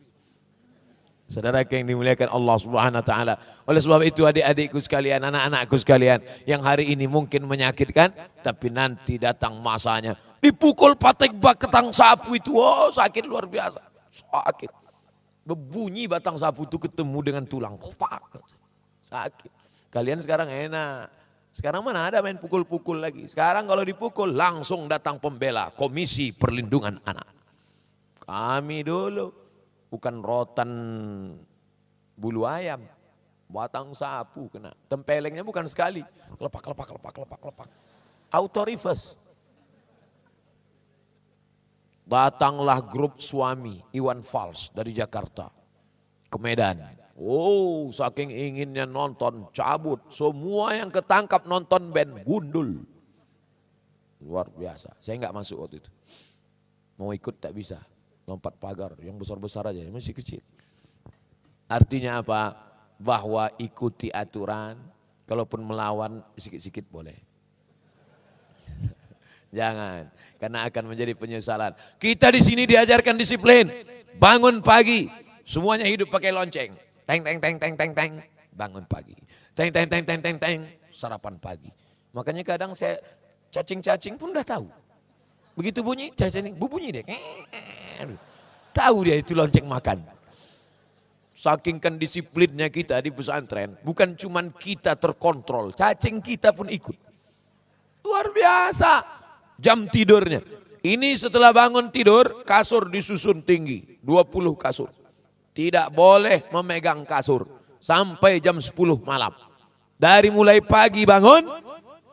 Saudara yang dimuliakan Allah Subhanahu wa taala. Oleh sebab itu adik-adikku sekalian, anak-anakku sekalian, yang hari ini mungkin menyakitkan, tapi nanti datang masanya. Dipukul patek batang sapu itu, oh sakit luar biasa. Sakit. Berbunyi batang sapu itu ketemu dengan tulang. Sakit. Kalian sekarang enak. Sekarang mana ada main pukul-pukul lagi. Sekarang kalau dipukul langsung datang pembela, Komisi Perlindungan Anak. Kami dulu bukan rotan bulu ayam, batang sapu kena. Tempelengnya bukan sekali, kelepak. Auto reverse. Datanglah grup suami Iwan Fals dari Jakarta ke Medan. Oh, saking inginnya nonton, cabut. Semua yang ketangkap nonton band gundul. Luar biasa. Saya nggak masuk waktu itu. Mau ikut tak bisa. Lompat pagar, yang besar-besar aja, masih kecil. Artinya apa? Bahwa ikuti aturan, kalaupun melawan sikit-sikit boleh. Jangan, karena akan menjadi penyesalan. Kita di sini diajarkan disiplin. Bangun pagi, semuanya hidup pakai lonceng. Teng, bangun pagi. Teng, sarapan pagi. Makanya kadang saya cacing-cacing pun udah tahu. Begitu bunyi, cacing bunyi deh. Tahu dia itu lonceng makan. Saking kan disiplinnya kita di pesantren, bukan cuman kita terkontrol, cacing kita pun ikut. Luar biasa. Jam tidurnya. Ini setelah bangun tidur, kasur disusun tinggi, 20 kasur. Tidak boleh memegang kasur sampai jam 10 malam. Dari mulai pagi bangun,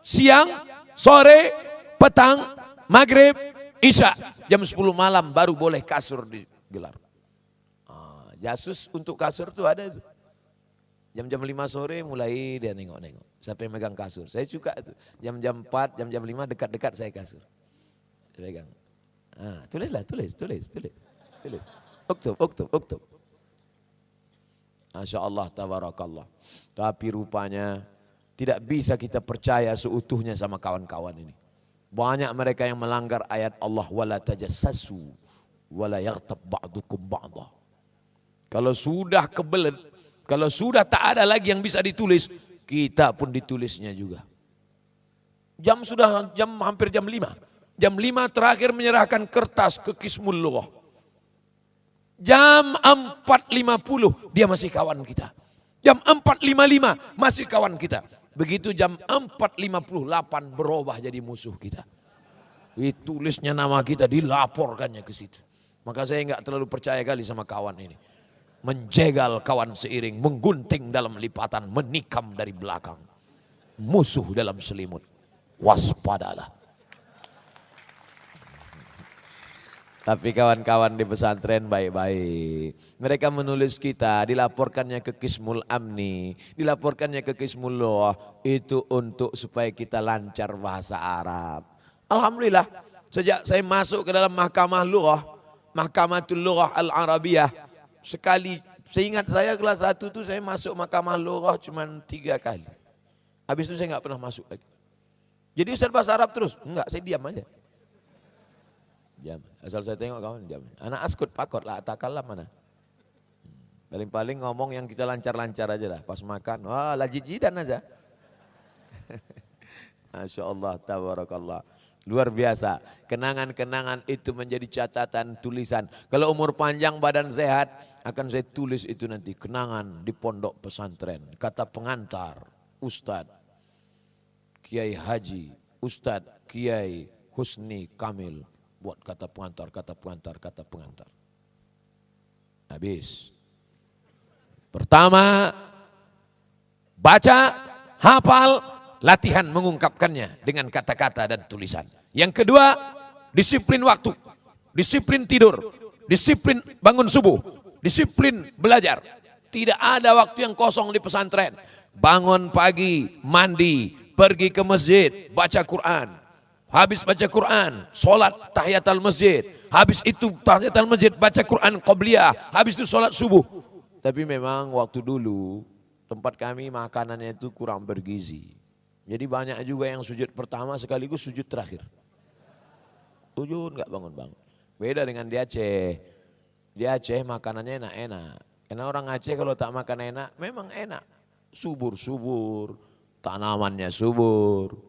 siang, sore, petang, maghrib, isya. Jam 10 malam baru boleh kasur digelar. Jasus untuk kasur tuh ada. Jam-jam 5 sore mulai dia nengok-nengok. Siapa yang megang kasur? Saya suka itu. Jam-jam 4, jam-jam 5 dekat-dekat saya kasur. Saya pegang. Tulislah, tulis. Uktub. Masya Allah, tabarakallah. Tapi rupanya tidak bisa kita percaya seutuhnya sama kawan-kawan ini. Banyak mereka yang melanggar ayat Allah, wala tajassasu wala yaghtab ba'dukum ba'dha. Kalau sudah kebelet, kalau sudah tak ada lagi yang bisa ditulis, kita pun ditulisnya juga. Hampir jam 5. Jam 5 terakhir menyerahkan kertas ke Kismul Lughah. Jam 4.50 dia masih kawan kita. Jam 4.55 masih kawan kita. Begitu jam 4.58 berubah jadi musuh kita. Ditulisnya nama kita, dilaporkannya ke situ. Maka saya enggak terlalu percaya kali sama kawan ini. Menjegal kawan seiring, menggunting dalam lipatan, menikam dari belakang. Musuh dalam selimut. Waspadalah. Tapi kawan-kawan di pesantren baik-baik. Mereka menulis kita, dilaporkannya ke Kismul Amni, dilaporkannya ke Kismul Lughah, itu untuk supaya kita lancar bahasa Arab. Alhamdulillah, sejak saya masuk ke dalam Mahkamah Lughah, Mahkamatul Lughah Al-Arabiyah, sekali, seingat saya kelas 1 itu saya masuk Mahkamah Lughah cuma 3 kali. Habis itu saya nggak pernah masuk lagi. Jadi Ustaz bahasa Arab terus? Enggak, saya diam aja. Diam. Asal saya tengok kawan diam. Anak askut pakot lah, takalah mana. Paling-paling ngomong yang kita lancar-lancar aja lah. Pas makan, wah lajijidan aja. Masya Allah, tabarakallah. Luar biasa. Kenangan-kenangan itu menjadi catatan tulisan. Kalau umur panjang badan sehat, akan saya tulis itu nanti. Kenangan di pondok pesantren. Kata pengantar, Ustadz Kiai Haji, Ustadz Kiai Husni Kamil. Buat kata pengantar, kata pengantar, kata pengantar. Habis. Pertama, baca, hafal, latihan mengungkapkannya dengan kata-kata dan tulisan. Yang kedua, disiplin waktu, disiplin tidur, disiplin bangun subuh, disiplin belajar. Tidak ada waktu yang kosong di pesantren. Bangun pagi, mandi, pergi ke masjid, baca Quran. Habis baca Quran, sholat tahiyatul masjid. Habis itu tahiyatul masjid, baca Quran qabliyah. Habis itu sholat subuh. Tapi memang waktu dulu tempat kami makanannya itu kurang bergizi. Jadi banyak juga yang sujud pertama sekaligus sujud terakhir. Sujud nggak bangun-bangun. Beda dengan di Aceh. Di Aceh makanannya enak-enak. Karena orang Aceh kalau tak makan enak, memang enak. Subur-subur, tanamannya subur.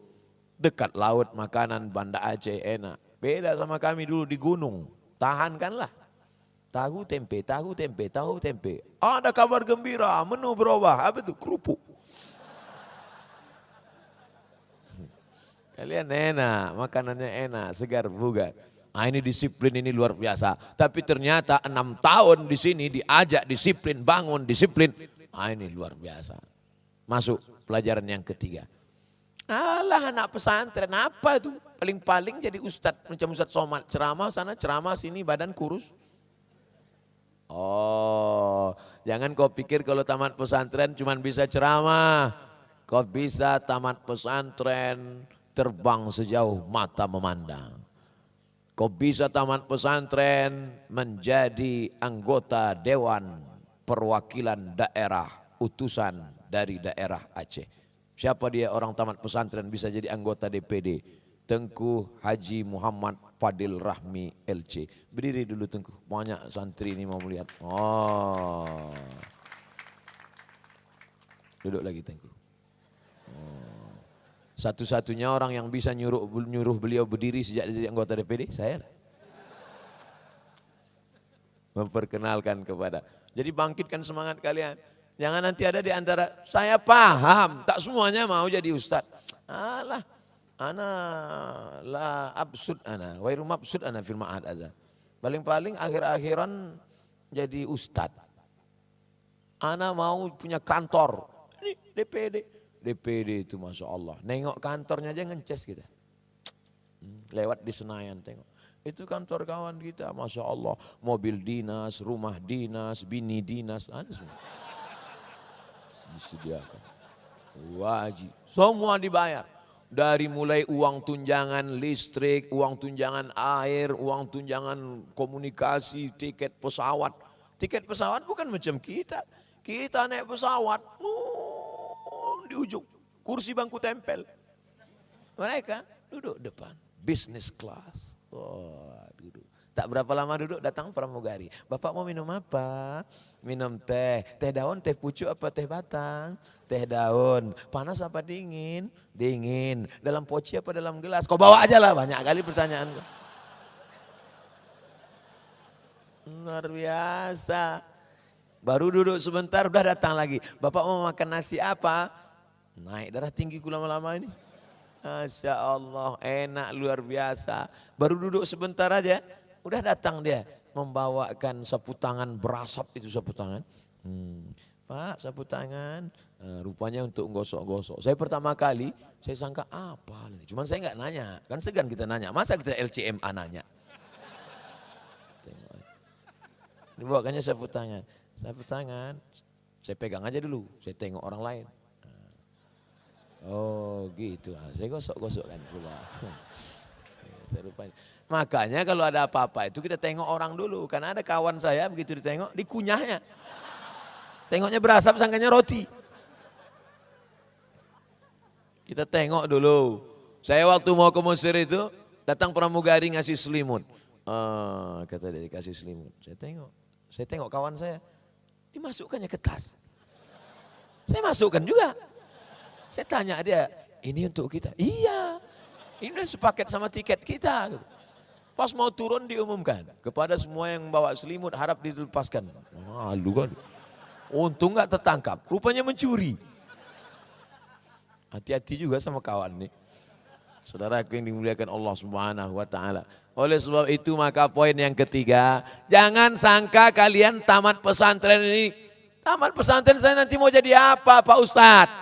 Dekat laut makanan Banda Aceh enak. Beda sama kami dulu di gunung. Tahankanlah. Tahu tempe, tahu tempe, tahu tempe. Ada kabar gembira, menu berubah. Apa itu? Kerupuk. Kalian enak, makanannya enak, segar bugar. Nah ini disiplin ini luar biasa. Tapi ternyata 6 tahun di sini diajak disiplin, bangun disiplin. Nah ini luar biasa. Masuk pelajaran yang ketiga. Alah anak pesantren apa itu? Paling-paling jadi ustadz, macam Ustadz Somad. Ceramah sana, ceramah sini, badan kurus. Oh, jangan kau pikir kalau tamat pesantren cuma bisa ceramah. Kau bisa tamat pesantren terbang sejauh mata memandang. Kau bisa tamat pesantren menjadi anggota Dewan Perwakilan Daerah utusan dari daerah Aceh. Siapa dia orang tamat pesantren bisa jadi anggota DPD? Tengku Haji Muhammad Fadil Rahmi LC. Berdiri dulu Tengku, banyak santri ini mau melihat. Oh. Duduk lagi Tengku. Oh. Satu-satunya orang yang bisa nyuruh beliau berdiri sejak jadi anggota DPD, saya lah. Memperkenalkan kepada. Jadi bangkitkan semangat kalian. Jangan nanti ada di antara, saya paham, tak semuanya mau jadi ustadz. Alah, ana la absud ana, wairu mabsud ana fil ma'ad azan. Paling-paling akhir-akhiran jadi ustadz. Ana mau punya kantor. Ini DPD. DPD itu Masya Allah. Nengok kantornya aja ngences kita. Lewat di Senayan tengok. Itu kantor kawan kita Masya Allah. Mobil dinas, rumah dinas, bini dinas. Ada semua. Disediakan. Wajib. Semua dibayar. Dari mulai uang tunjangan listrik, uang tunjangan air, uang tunjangan komunikasi, tiket pesawat. Tiket pesawat bukan macam kita. Kita naik pesawat, di ujung, kursi bangku tempel. Mereka duduk depan, business class. Oh, duduk. Tak berapa lama duduk datang pramugari. Bapak mau minum apa? Minum teh. Teh daun, teh pucuk apa teh batang? Teh daun. Panas apa dingin? Dingin. Dalam poci apa dalam gelas? Kau bawa aja lah, banyak kali pertanyaan. Luar biasa. Baru duduk sebentar udah datang lagi. Bapak mau makan nasi apa? Naik darah tinggiku lama-lama ini. Masya Allah, enak luar biasa. Baru duduk sebentar aja, udah datang dia. Membawakan sapu tangan berasap itu sapu tangan. Pak sapu tangan, rupanya untuk gosok-gosok. Saya pertama kali, saya sangka apa? Cuman saya nggak nanya, kan segan kita nanya. Masa kita LCMA nanya? Dibawakannya sapu tangan. Sapu tangan, saya pegang aja dulu, saya tengok orang lain. Oh gitu, saya gosok-gosok kan pula. Makanya kalau ada apa-apa itu kita tengok orang dulu. Karena ada kawan saya begitu ditengok, dikunyahnya. Tengoknya berasap, sangkanya roti. Kita tengok dulu. Saya waktu mau ke Mesir itu, datang pramugari ngasih selimut. Kata dia dikasih selimut, saya tengok kawan saya. Dimasukkannya ke tas. Saya masukkan juga. Saya tanya dia, ini untuk kita? Iya, ini udah sepaket sama tiket kita. Pas mau turun diumumkan, kepada semua yang bawa selimut harap dilepaskan. Malu kan. Untung nggak tertangkap, rupanya mencuri. Hati-hati juga sama kawan nih. Saudaraku yang dimuliakan Allah Subhanahu wa taala. Oleh sebab itu maka poin yang ketiga, jangan sangka kalian tamat pesantren ini, tamat pesantren saya nanti mau jadi apa Pak Ustadz?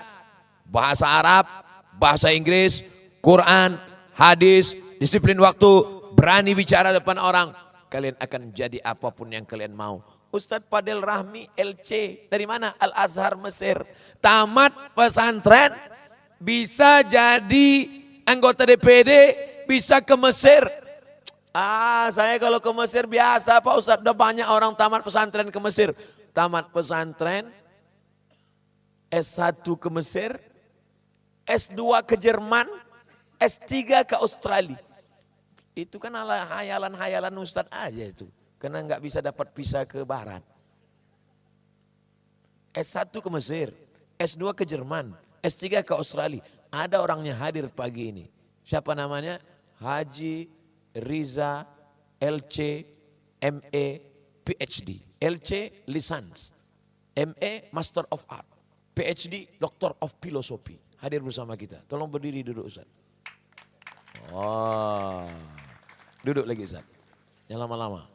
Bahasa Arab, bahasa Inggris, Quran, hadis, disiplin waktu, berani bicara depan orang, kalian akan jadi apapun yang kalian mau. Ustadz Fadel Rahmi LC dari mana? Al Azhar Mesir. Tamat pesantren bisa jadi anggota DPD, bisa ke Mesir. Saya kalau ke Mesir biasa Pak Ustadz, udah banyak orang tamat pesantren ke Mesir. Tamat pesantren, S1 ke Mesir, S2 ke Jerman, S3 ke Australia. Itu kan hayalan-hayalan Ustadz aja itu. Karena nggak bisa dapat visa ke barat. S1 ke Mesir, S2 ke Jerman, S3 ke Australia. Ada orangnya hadir pagi ini. Siapa namanya? Haji Riza LC ME PhD. LC Lisans, ME Master of Art, PhD Doctor of Philosophy. Hadir bersama kita. Tolong berdiri duduk Ustaz. Oh, duduk lagi Ustaz. Jangan lama-lama.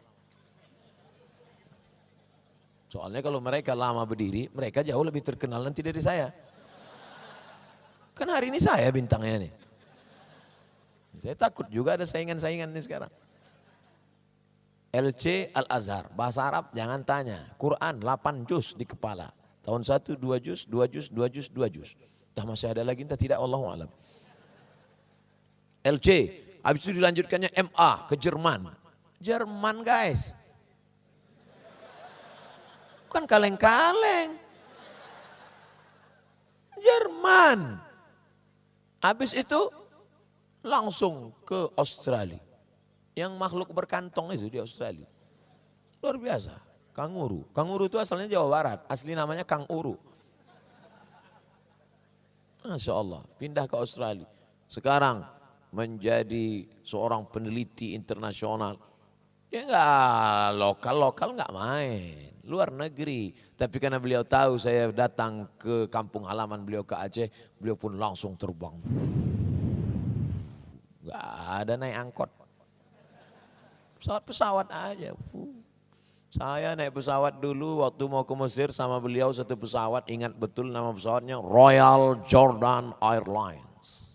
Soalnya kalau mereka lama berdiri, mereka jauh lebih terkenal nanti dari saya. Kan hari ini saya bintangnya nih. Saya takut juga ada saingan-saingan nih sekarang. LC Al-Azhar, bahasa Arab jangan tanya. Quran 8 juz di kepala. Tahun 1, 2 juz, 2 juz, 2 juz, 2 juz. Dah masih ada lagi entah tidak, Allahu a'lam. LC, habis itu dilanjutkannya MA ke Jerman. Jerman guys. Bukan kaleng-kaleng. Jerman. Habis itu langsung ke Australia. Yang makhluk berkantong itu di Australia. Luar biasa. Kanguru. Kanguru itu asalnya Jawa Barat. Asli namanya Kang Uru. Masya Allah. Pindah ke Australia. Sekarang menjadi seorang peneliti internasional. Dia enggak lokal enggak main. Luar negeri. Tapi karena beliau tahu saya datang ke kampung halaman beliau ke Aceh. Beliau pun langsung terbang. Enggak ada naik angkot. Pesawat aja. Saya naik pesawat dulu waktu mau ke Mesir sama beliau satu pesawat. Ingat betul nama pesawatnya Royal Jordan Airlines.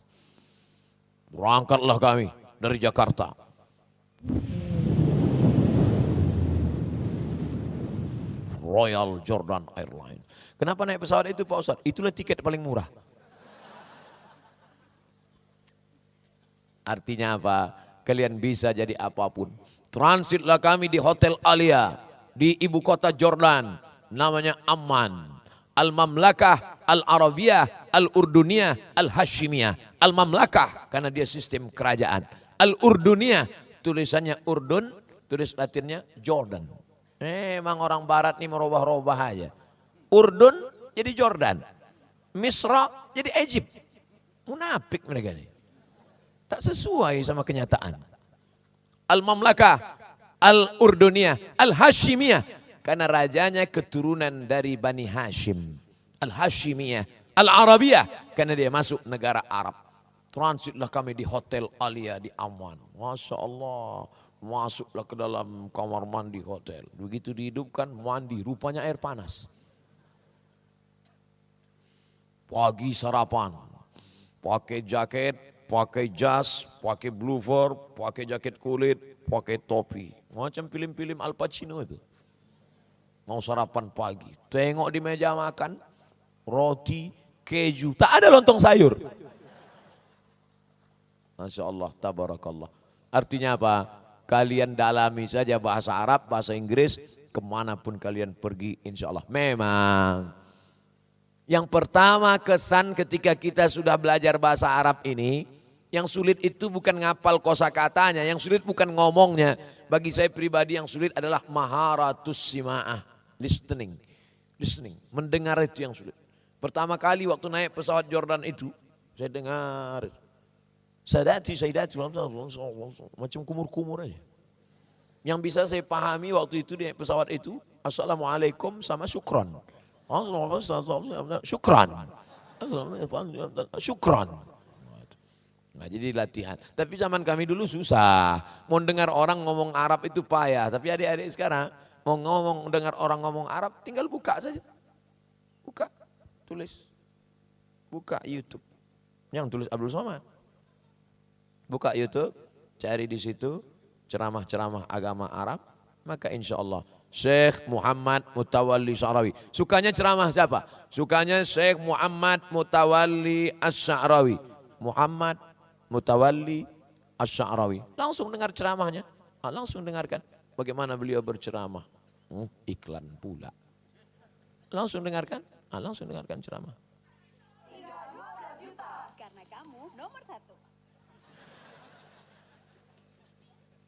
Berangkatlah kami dari Jakarta. Royal Jordan Airlines. Kenapa naik pesawat itu Pak Ustadz? Itulah tiket paling murah. Artinya apa? Kalian bisa jadi apapun. Transitlah kami di Hotel Alia di ibu kota Jordan, namanya Amman. Al-Mamlakah Al-Arabiyah Al-Urduniyah Al-Hashimiyah. Al-Mamlakah karena dia sistem kerajaan. Al-Urduniyah tulisannya Urdun, tulis Latinnya Jordan. Memang orang barat ini merubah-rubah aja. Urdun jadi Jordan. Misra jadi Egypt. Munafik mereka ini. Tak sesuai sama kenyataan. Al-Mamlakah Al-Urduniyah Al-Hashimiyah. Karena rajanya keturunan dari Bani Hashim. Al-Hashimiyah Al-Arabiyah. Karena dia masuk negara Arab. Transitlah kami di Hotel Alia di Amman. Masya Allah. Masuklah ke dalam kamar mandi hotel. Begitu dihidupkan mandi. Rupanya air panas. Pagi sarapan. Pakai jaket. Pakai jas, pakai bloofer, pakai jaket kulit, pakai topi. Macam film-film Al Pacino itu. Mau sarapan pagi. Tengok di meja makan, roti, keju. Tak ada lontong sayur. Masya Allah, tabarakallah. Artinya apa? Kalian dalami saja bahasa Arab, bahasa Inggris. Kemanapun kalian pergi, insya Allah. Memang. Yang pertama kesan ketika kita sudah belajar bahasa Arab ini. Yang sulit itu bukan ngapal kosakatanya, yang sulit bukan ngomongnya. Bagi saya pribadi yang sulit adalah maharatus sima'ah, listening. Listening, mendengar itu yang sulit. Pertama kali waktu naik pesawat Jordan itu, saya dengar. Sadati, macam kumur-kumur aja. Yang bisa saya pahami waktu itu di pesawat itu, Assalamualaikum sama syukran. Syukran. Syukran. Nah jadi latihan. Tapi zaman kami dulu susah. Mau dengar orang ngomong Arab itu payah. Tapi adik-adik sekarang mau dengar orang ngomong Arab tinggal buka saja. Buka, tulis. Buka YouTube. Yang tulis Abdul Somad. Buka YouTube, cari di situ ceramah-ceramah agama Arab, maka insya Allah Syekh Muhammad Mutawalli Sya'rawi. Sukanya ceramah siapa? Sukanya Syekh Muhammad Mutawalli Asy-Sya'rawi. Muhammad Mutawalli Asy-Sya'rawi. Langsung dengar ceramahnya, langsung dengarkan bagaimana beliau berceramah. Iklan pula. Langsung dengarkan ceramah. Karena kamu nomor 1.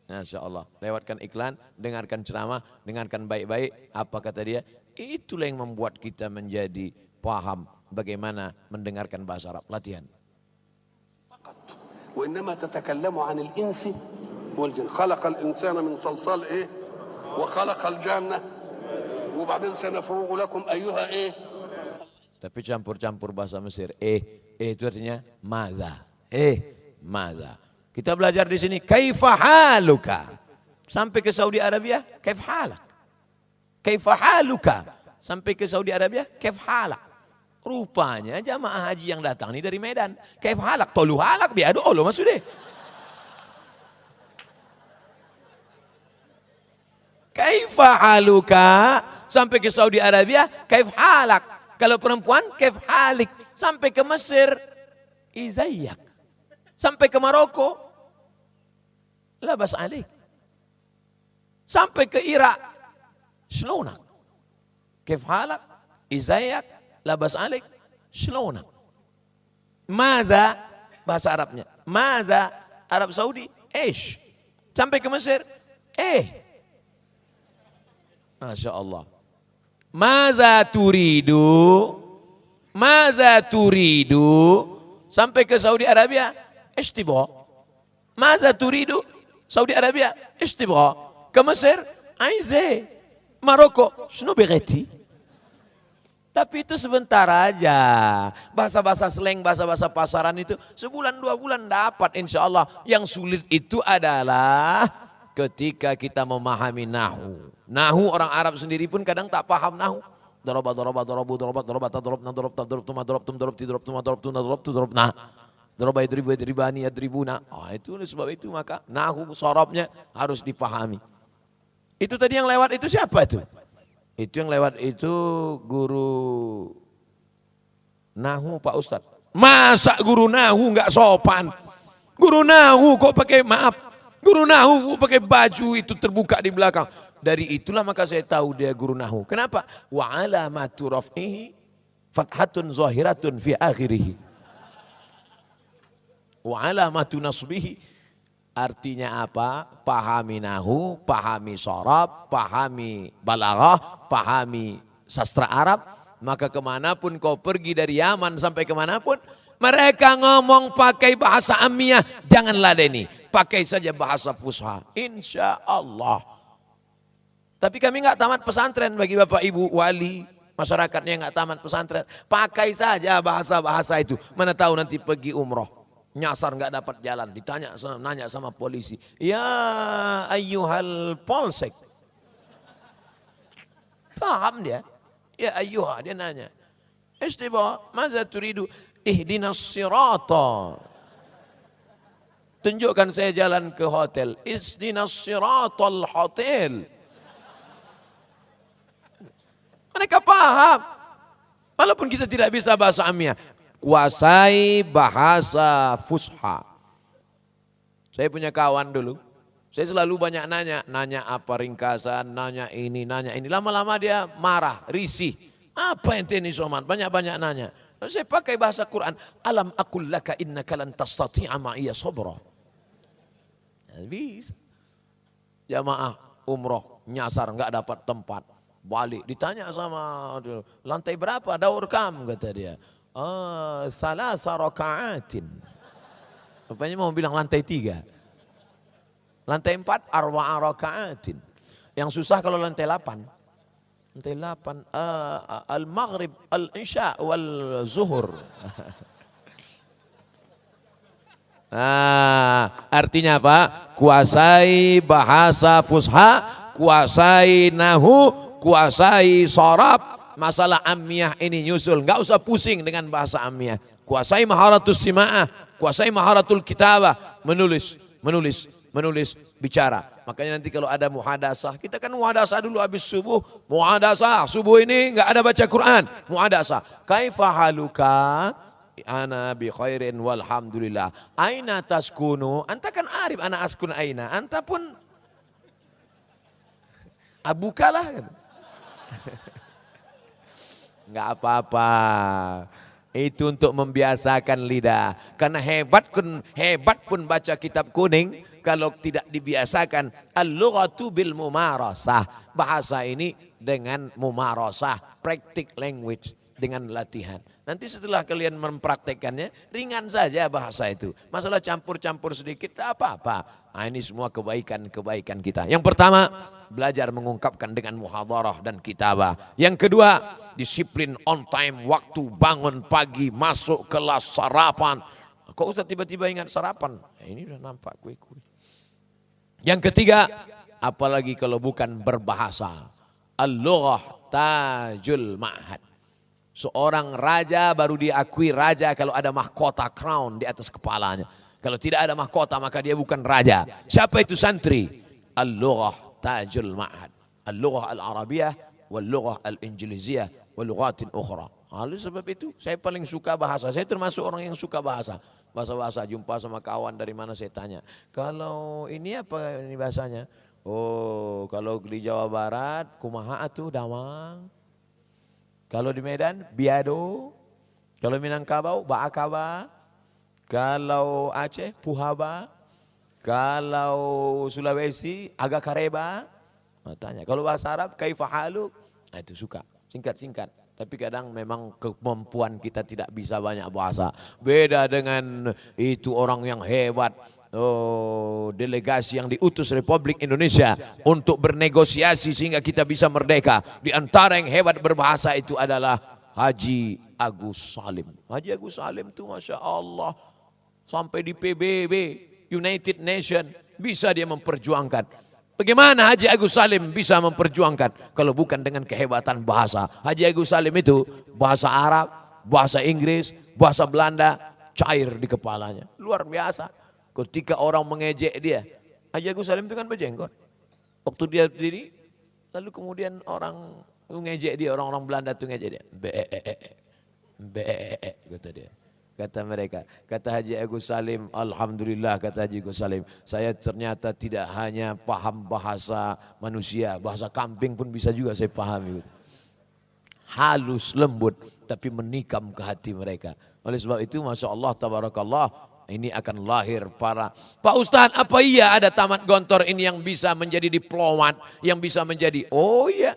Masya Allah, lewatkan iklan, dengarkan ceramah, dengarkan baik-baik, apa kata dia, itulah yang membuat kita menjadi paham bagaimana mendengarkan bahasa Arab, latihan. وإنما تتكلم عن الإنس والجن خلق الإنسان من صلصال إيه وخلق الجنة وبعدين سنفرغ لكم أيها إيه. Tapi campur-campur bahasa Mesir, itu artinya madza, madza. Kita belajar di sini kaifa haluka. Sampai ke Saudi Arabia, kaif halak. Kaifa haluka. Sampai ke Saudi Arabia, kaif halak. Rupanya jamaah haji yang datang ini dari Medan. Kaif halak, tolu halak biadu Allah maksudnya. Kaifa haluka. Sampai ke Saudi Arabia, kaif halak. Kalau perempuan, kaif halik. Sampai ke Mesir, izayyak. Sampai ke Maroko, labas alik. Sampai ke Irak, shlonak. Kif halak, izayyak, labas alik, shlonak. Maza, bahasa Arabnya. Maza, Arab Saudi, ish. Sampai ke Mesir, Masya Allah. Maza turidu, maza turidu. Sampai ke Saudi Arabia, istibgha. Maza turidu? Saudi Arabia, istibgha. Ke Mesir, aize. Maroko, shnu bighati. Tapi itu sebentar aja. Bahasa-bahasa slang, bahasa-bahasa pasaran itu sebulan 2 bulan dapat insya Allah. Yang sulit itu adalah ketika kita memahami nahu. Nahu orang Arab sendiri pun kadang tak paham nahu. Doroba, doroba, dorobu, dorobat, dorobat, dorob, nadorob, tadorob, tuma, dorob, tum, dorob, tidorob, tuma, dorob, tuma, dorob, tu, dorob, nah. Doroba idribu, idribani, idribuna. Itu sebab itu maka nahu sorobnya harus dipahami. Itu tadi yang lewat itu siapa itu? Itu yang lewat itu guru nahu Pak Ustadz. Masa guru nahu nggak sopan? Guru nahu kok pakai guru nahu pakai baju itu terbuka di belakang. Dari itulah maka saya tahu dia guru nahu. Kenapa? Wa alamatu raf'ihi fathatun zahiratun fi akhirih. Wa alamatu nasbihi artinya apa? Pahami nahu, pahami sorab, pahami balaghah, pahami sastra Arab. Maka kemanapun kau pergi dari Yaman sampai kemanapun, mereka ngomong pakai bahasa Amiyah, jangan ladeni, pakai saja bahasa Fusha. Insya Allah. Tapi kami nggak tamat pesantren bagi bapak ibu wali masyarakatnya yang nggak tamat pesantren. Pakai saja bahasa-bahasa itu. Mana tahu nanti pergi umroh. Nyasar nggak dapat jalan, nanya sama polisi. Ya ayyuhal polsek. Paham dia? Ya ayyuha, dia nanya. Istiba, maza turidu? Ihdinas sirata. Tunjukkan saya jalan ke hotel. Ihdinas siratal hotel. Mereka paham. Walaupun kita tidak bisa bahasa Amiyah. Kuasai bahasa Fusha. Saya punya kawan dulu. Saya selalu banyak nanya. Nanya apa ringkasan, nanya ini, nanya ini. Lama-lama dia marah, risih. Apa ente ini soman? Banyak-banyak nanya. Lalu saya pakai bahasa Quran. Alam aqul laka innaka lan tastati'a ma'iya sabra. Bisa. Jamaah umroh nyasar nggak dapat tempat. Balik, ditanya sama, lantai berapa daur kam, kata dia. Salasa raka'atin. Rupanya mau bilang lantai 3. Lantai 4, arba'a raka'atin. Yang susah kalau lantai 8. Lantai 8, al-maghrib, al-isya, wal-zuhur. Artinya apa? Kuasai bahasa fusha, kuasai nahu, kuasai sorab. Masalah amiyah ini nyusul, nggak usah pusing dengan bahasa amiyah. Kuasai maharatus sima'ah, kuasai maharatul kitabah, menulis, bicara. Makanya nanti kalau ada muhadasah, kita kan muhadasah dulu habis subuh. Muhadasah, subuh ini nggak ada baca Quran. Muhadasah. Kaifa haluka? Ana bi khairin walhamdulillah. Aina taskunu? Anta kan arif ana askun aina. Anta pun abukalah. Enggak apa-apa. Itu untuk membiasakan lidah. Karena hebat pun baca kitab kuning kalau tidak dibiasakan. Al-lughatu bil mumarasah. Bahasa ini dengan mumarasah, practice language, dengan latihan. Nanti setelah kalian mempraktekannya, ringan saja bahasa itu. Masalah campur-campur sedikit, tak apa-apa. Nah, ini semua kebaikan-kebaikan kita. Yang pertama, belajar mengungkapkan dengan muhadharah dan kitabah. Yang kedua, disiplin on time, waktu bangun pagi, masuk kelas sarapan. Kok Ustaz tiba-tiba ingat sarapan? Ini udah nampak kue-kue. Yang ketiga, apalagi kalau bukan berbahasa. Al-lughah tajul ma'had. Seorang raja baru diakui raja kalau ada mahkota crown di atas kepalanya. Kalau tidak ada mahkota maka dia bukan raja. Siapa itu santri? Al-lughah tajul ma'had. Al-lughah al-arabiyah wal-lughah al-injiliziyah wal-lughatin ukhra. Lalu sebab itu saya paling suka bahasa. Saya termasuk orang yang suka bahasa. Bahasa-bahasa, jumpa sama kawan dari mana saya tanya. Kalau ini apa ini bahasanya? Oh, kalau di Jawa Barat kumaha atuh damang. Kalau di Medan, biado. Kalau Minangkabau, ba'akaba. Kalau Aceh, puhaba. Kalau Sulawesi, agak kareba. Tanya. Kalau bahasa Arab, kaifahaluk. Nah, itu suka. Singkat-singkat. Tapi kadang memang kemampuan kita tidak bisa banyak bahasa. Beda dengan itu orang yang hebat. Delegasi yang diutus Republik Indonesia untuk bernegosiasi sehingga kita bisa merdeka. Di antara yang hebat berbahasa itu adalah Haji Agus Salim. Haji Agus Salim itu Masya Allah sampai di PBB, United Nation, bisa dia memperjuangkan. Bagaimana Haji Agus Salim bisa memperjuangkan kalau bukan dengan kehebatan bahasa? Haji Agus Salim itu bahasa Arab, bahasa Inggris, bahasa Belanda cair di kepalanya. Luar biasa. Ketika orang mengejek dia, Haji Agus Salim itu kan berjenggot. Waktu dia berdiri, lalu kemudian orang ngejek dia, orang-orang Belanda itu ngejek dia. Kata dia. Kata mereka, kata Haji Agus Salim, alhamdulillah kata Haji Agus Salim, saya ternyata tidak hanya paham bahasa manusia, bahasa kambing pun bisa juga saya pahami. Halus, lembut, tapi menikam ke hati mereka. Oleh sebab itu, Masya Allah, tabarakallah, ini akan lahir para Pak Ustadz, apa iya ada tamat gontor ini yang bisa menjadi diplomat, yang bisa menjadi, oh iya,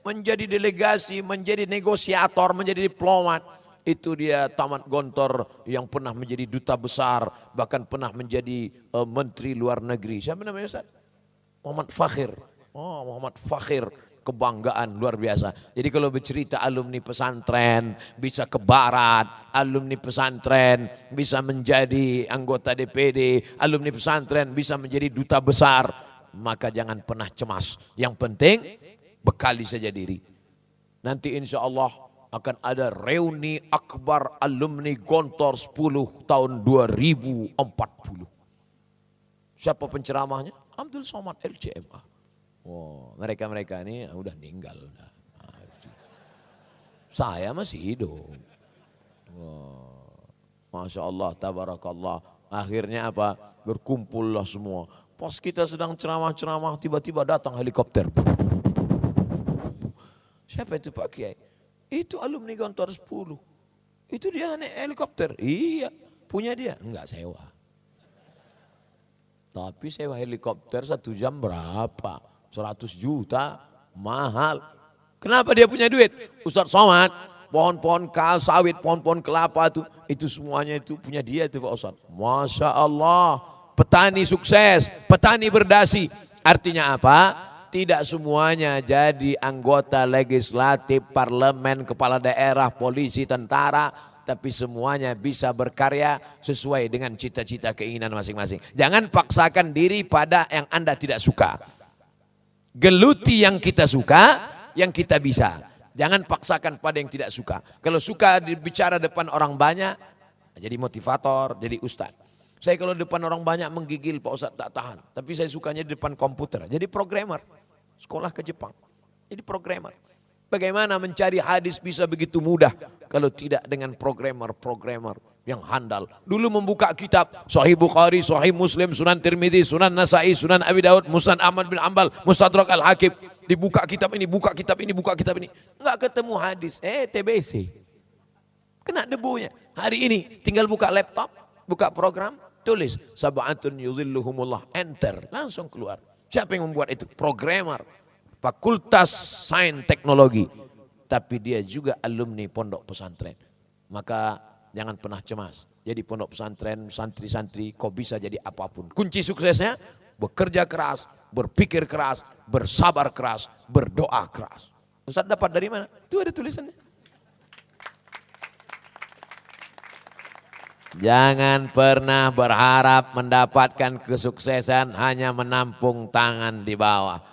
menjadi delegasi, menjadi negosiator, menjadi diplomat. Itu dia tamat gontor yang pernah menjadi duta besar, bahkan pernah menjadi menteri luar negeri. Siapa namanya Ustaz? Muhammad Fakhir. Oh, Muhammad Fakhir. Kebanggaan luar biasa. Jadi kalau bercerita alumni pesantren bisa ke barat, alumni pesantren bisa menjadi anggota DPD, alumni pesantren bisa menjadi duta besar, maka jangan pernah cemas. Yang penting bekali saja diri. Nanti insya Allah akan ada reuni akbar alumni Gontor 10 tahun 2040. Siapa penceramahnya? Abdul Somad LCMA. Oh, mereka-mereka ini udah meninggal. Saya masih hidup. Oh, Masya Allah, tabarakallah. Akhirnya apa? Berkumpullah semua. Pas kita sedang ceramah-ceramah, tiba-tiba datang helikopter. Siapa itu Pak Kiai? Itu alumni Gontor 10. Itu dia naik helikopter. Iya, punya dia. Enggak sewa. Tapi sewa helikopter 1 jam berapa? 100 juta, mahal. Kenapa dia punya duit? Ustadz Somad, pohon-pohon sawit, pohon-pohon kelapa itu semuanya itu punya dia itu Pak Ustadz. Masya Allah, petani sukses, petani berdasi. Artinya apa? Tidak semuanya jadi anggota legislatif, parlemen, kepala daerah, polisi, tentara, tapi semuanya bisa berkarya sesuai dengan cita-cita keinginan masing-masing. Jangan paksakan diri pada yang Anda tidak suka. Geluti yang kita suka, yang kita bisa. Jangan paksakan pada yang tidak suka. Kalau suka bicara depan orang banyak, jadi motivator, jadi ustaz. Saya kalau depan orang banyak menggigil Pak Ustaz tak tahan. Tapi saya sukanya di depan komputer. Jadi programmer. Sekolah ke Jepang. Jadi programmer. Bagaimana mencari hadis bisa begitu mudah kalau tidak dengan programmer yang handal. Dulu membuka kitab Sahih Bukhari, Sahih Muslim, Sunan Tirmidzi, Sunan Nasai, Sunan Abi Daud, Musnad Ahmad bin Ambal, Mustadrak Al-Hakim. Dibuka kitab ini, buka kitab ini, buka kitab ini. Enggak ketemu hadis. TBC. Kena debunya. Hari ini tinggal buka laptop, buka program, tulis sab'atun yuzilluhumullah, enter, langsung keluar. Siapa yang membuat itu? Programmer. Fakultas Sains Teknologi, tapi dia juga alumni pondok pesantren. Maka jangan pernah cemas. Jadi pondok pesantren, santri-santri, kau bisa jadi apapun. Kunci suksesnya bekerja keras, berpikir keras, bersabar keras, berdoa keras. Ustaz dapat dari mana? Itu ada tulisannya. Jangan pernah berharap mendapatkan kesuksesan hanya menampung tangan di bawah.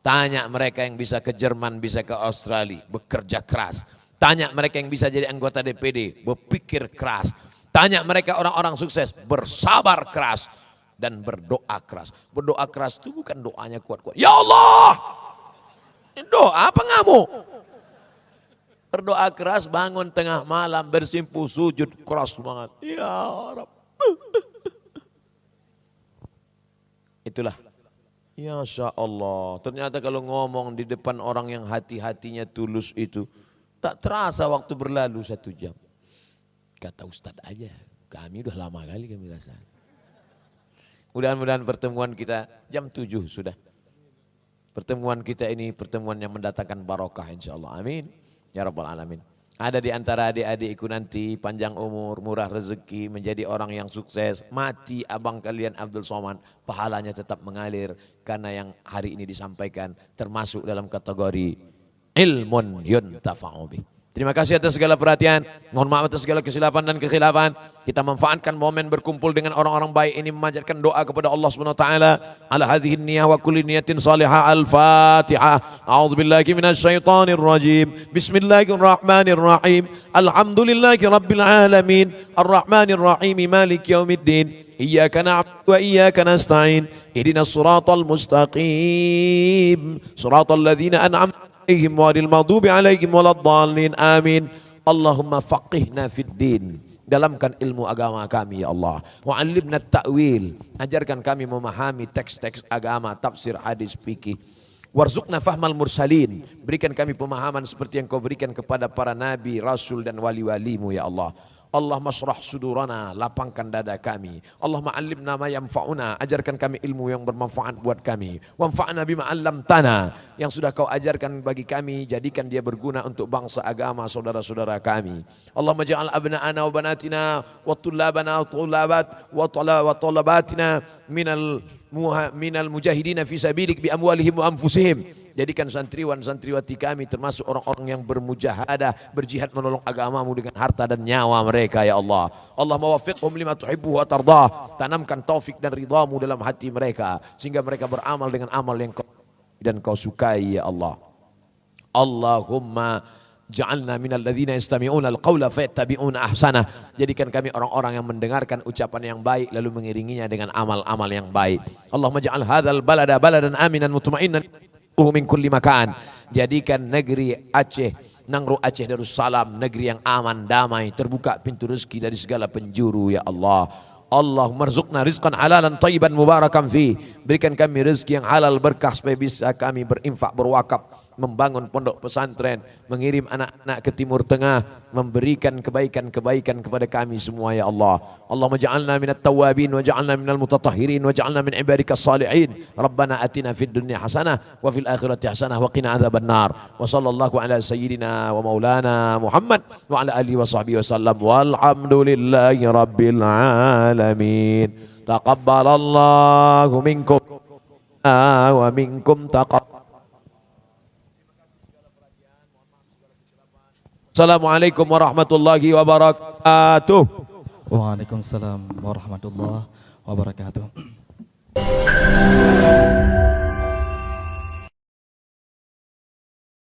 Tanya mereka yang bisa ke Jerman, bisa ke Australia, bekerja keras. Tanya mereka yang bisa jadi anggota DPD, berpikir keras. Tanya mereka orang-orang sukses, bersabar keras dan berdoa keras. Berdoa keras itu bukan doanya kuat-kuat. Ya Allah, doa apa ngamuk? Berdoa keras, bangun tengah malam, bersimpuh sujud keras banget. Ya Rabb. Itulah. Ya Allah, ternyata kalau ngomong di depan orang yang hati-hatinya tulus itu, tak terasa waktu berlalu 1 jam. Kata Ustadz aja, kami udah lama kali kami rasa. Mudah-mudahan pertemuan kita jam 7 sudah. Pertemuan kita ini pertemuan yang mendatangkan barokah insya Allah. Amin. Ya Rabbal Alamin. Ada di antara adik-adikku nanti panjang umur, murah rezeki, menjadi orang yang sukses. Mati abang kalian Abdul Somad, pahalanya tetap mengalir. Karena yang hari ini disampaikan termasuk dalam kategori ilmun yuntafa'u bih. Terima kasih atas segala perhatian. Mohon maaf atas segala kesilapan dan kekhilafan. Kita manfaatkan momen berkumpul dengan orang-orang baik ini memanjatkan doa kepada Allah Subhanahu wa taala. Ala hadhihi niyyah wa kulli niyatin salihah. Al-Fatihah. A'udzubillahi minasyaitonir rajim. Bismillahirrahmanirrahim. Alhamdulillahi rabbil alamin. Arrahmanir rahim. Maliki yaumiddin. Iyyaka na'budu wa iyyaka nasta'in. Ihdinas siratal mustaqim. Siratal ladzina an'amta alaihim walil maghdubi alaihim waladdallin. Amin. Allahumma faqihna fid din. Dalamkan ilmu agama kami ya Allah. Wa 'allimna ta'wil. Ajarkan kami memahami teks-teks agama, tafsir, hadis, fikih. Warzuqna fahmal mursalin. Berikan kami pemahaman seperti yang kau berikan kepada para nabi, rasul dan wali-walimu ya Allah. Allah masrah sudurana, lapangkan dada kami. Allah ma'allimna ma yanfa'una, ajarkan kami ilmu yang bermanfaat buat kami. Wanfa'na bima 'allamtana, yang sudah kau ajarkan bagi kami, jadikan dia berguna untuk bangsa, agama, saudara-saudara kami. Allah maj'al abna'ana wa banatina wa tullabana wa tullabat wa tullabatina minal mujahidina fi sabilik bi amwalihim wa anfusihim. Jadikan santriwan santriwati kami termasuk orang-orang yang bermujahadah, berjihad menolong agamamu dengan harta dan nyawa mereka ya Allah. Allah mawaffiqhum lima tuhibbu wa tardah. Tanamkan taufik dan ridhamu dalam hati mereka sehingga mereka beramal dengan amal yang kau sukai ya Allah. Allahumma ja'alna minal ladzina yastami'una al-qawla fayattabi'una ahsanah. Jadikan kami orang-orang yang mendengarkan ucapan yang baik lalu mengiringinya dengan amal-amal yang baik. Allahumma ja'al hadzal balada baladan aminan mutma'innan min kulli makan. Jadikan negeri Aceh, Nangro Aceh Darussalam, negeri yang aman, damai, terbuka pintu rezeki dari segala penjuru ya Allah. Allahumma rzuqna rizqan halalan tayyiban mubarakan fi. Berikan kami rezeki yang halal berkah supaya bisa kami berinfak, berwakaf membangun pondok pesantren, mengirim anak-anak ke Timur Tengah, memberikan kebaikan-kebaikan kepada kami semua ya Allah. Allahumma ja'alna minat tawabin wa ja'alna minal mutatahhirin wa ja'alna min ibadikas salihin. Rabbana atina fid dunya hasanah wa fil akhirati hasanah wa qina adzaban nar. Wa sallallahu ala sayyidina wa maulana Muhammad wa ala alihi wa sahbihi wasallam. Walhamdulillahi rabbil alamin. Taqabbalallahu minkum wa minkum taqabbal. Assalamualaikum warahmatullahi wabarakatuh. Waalaikumsalam warahmatullahi wabarakatuh.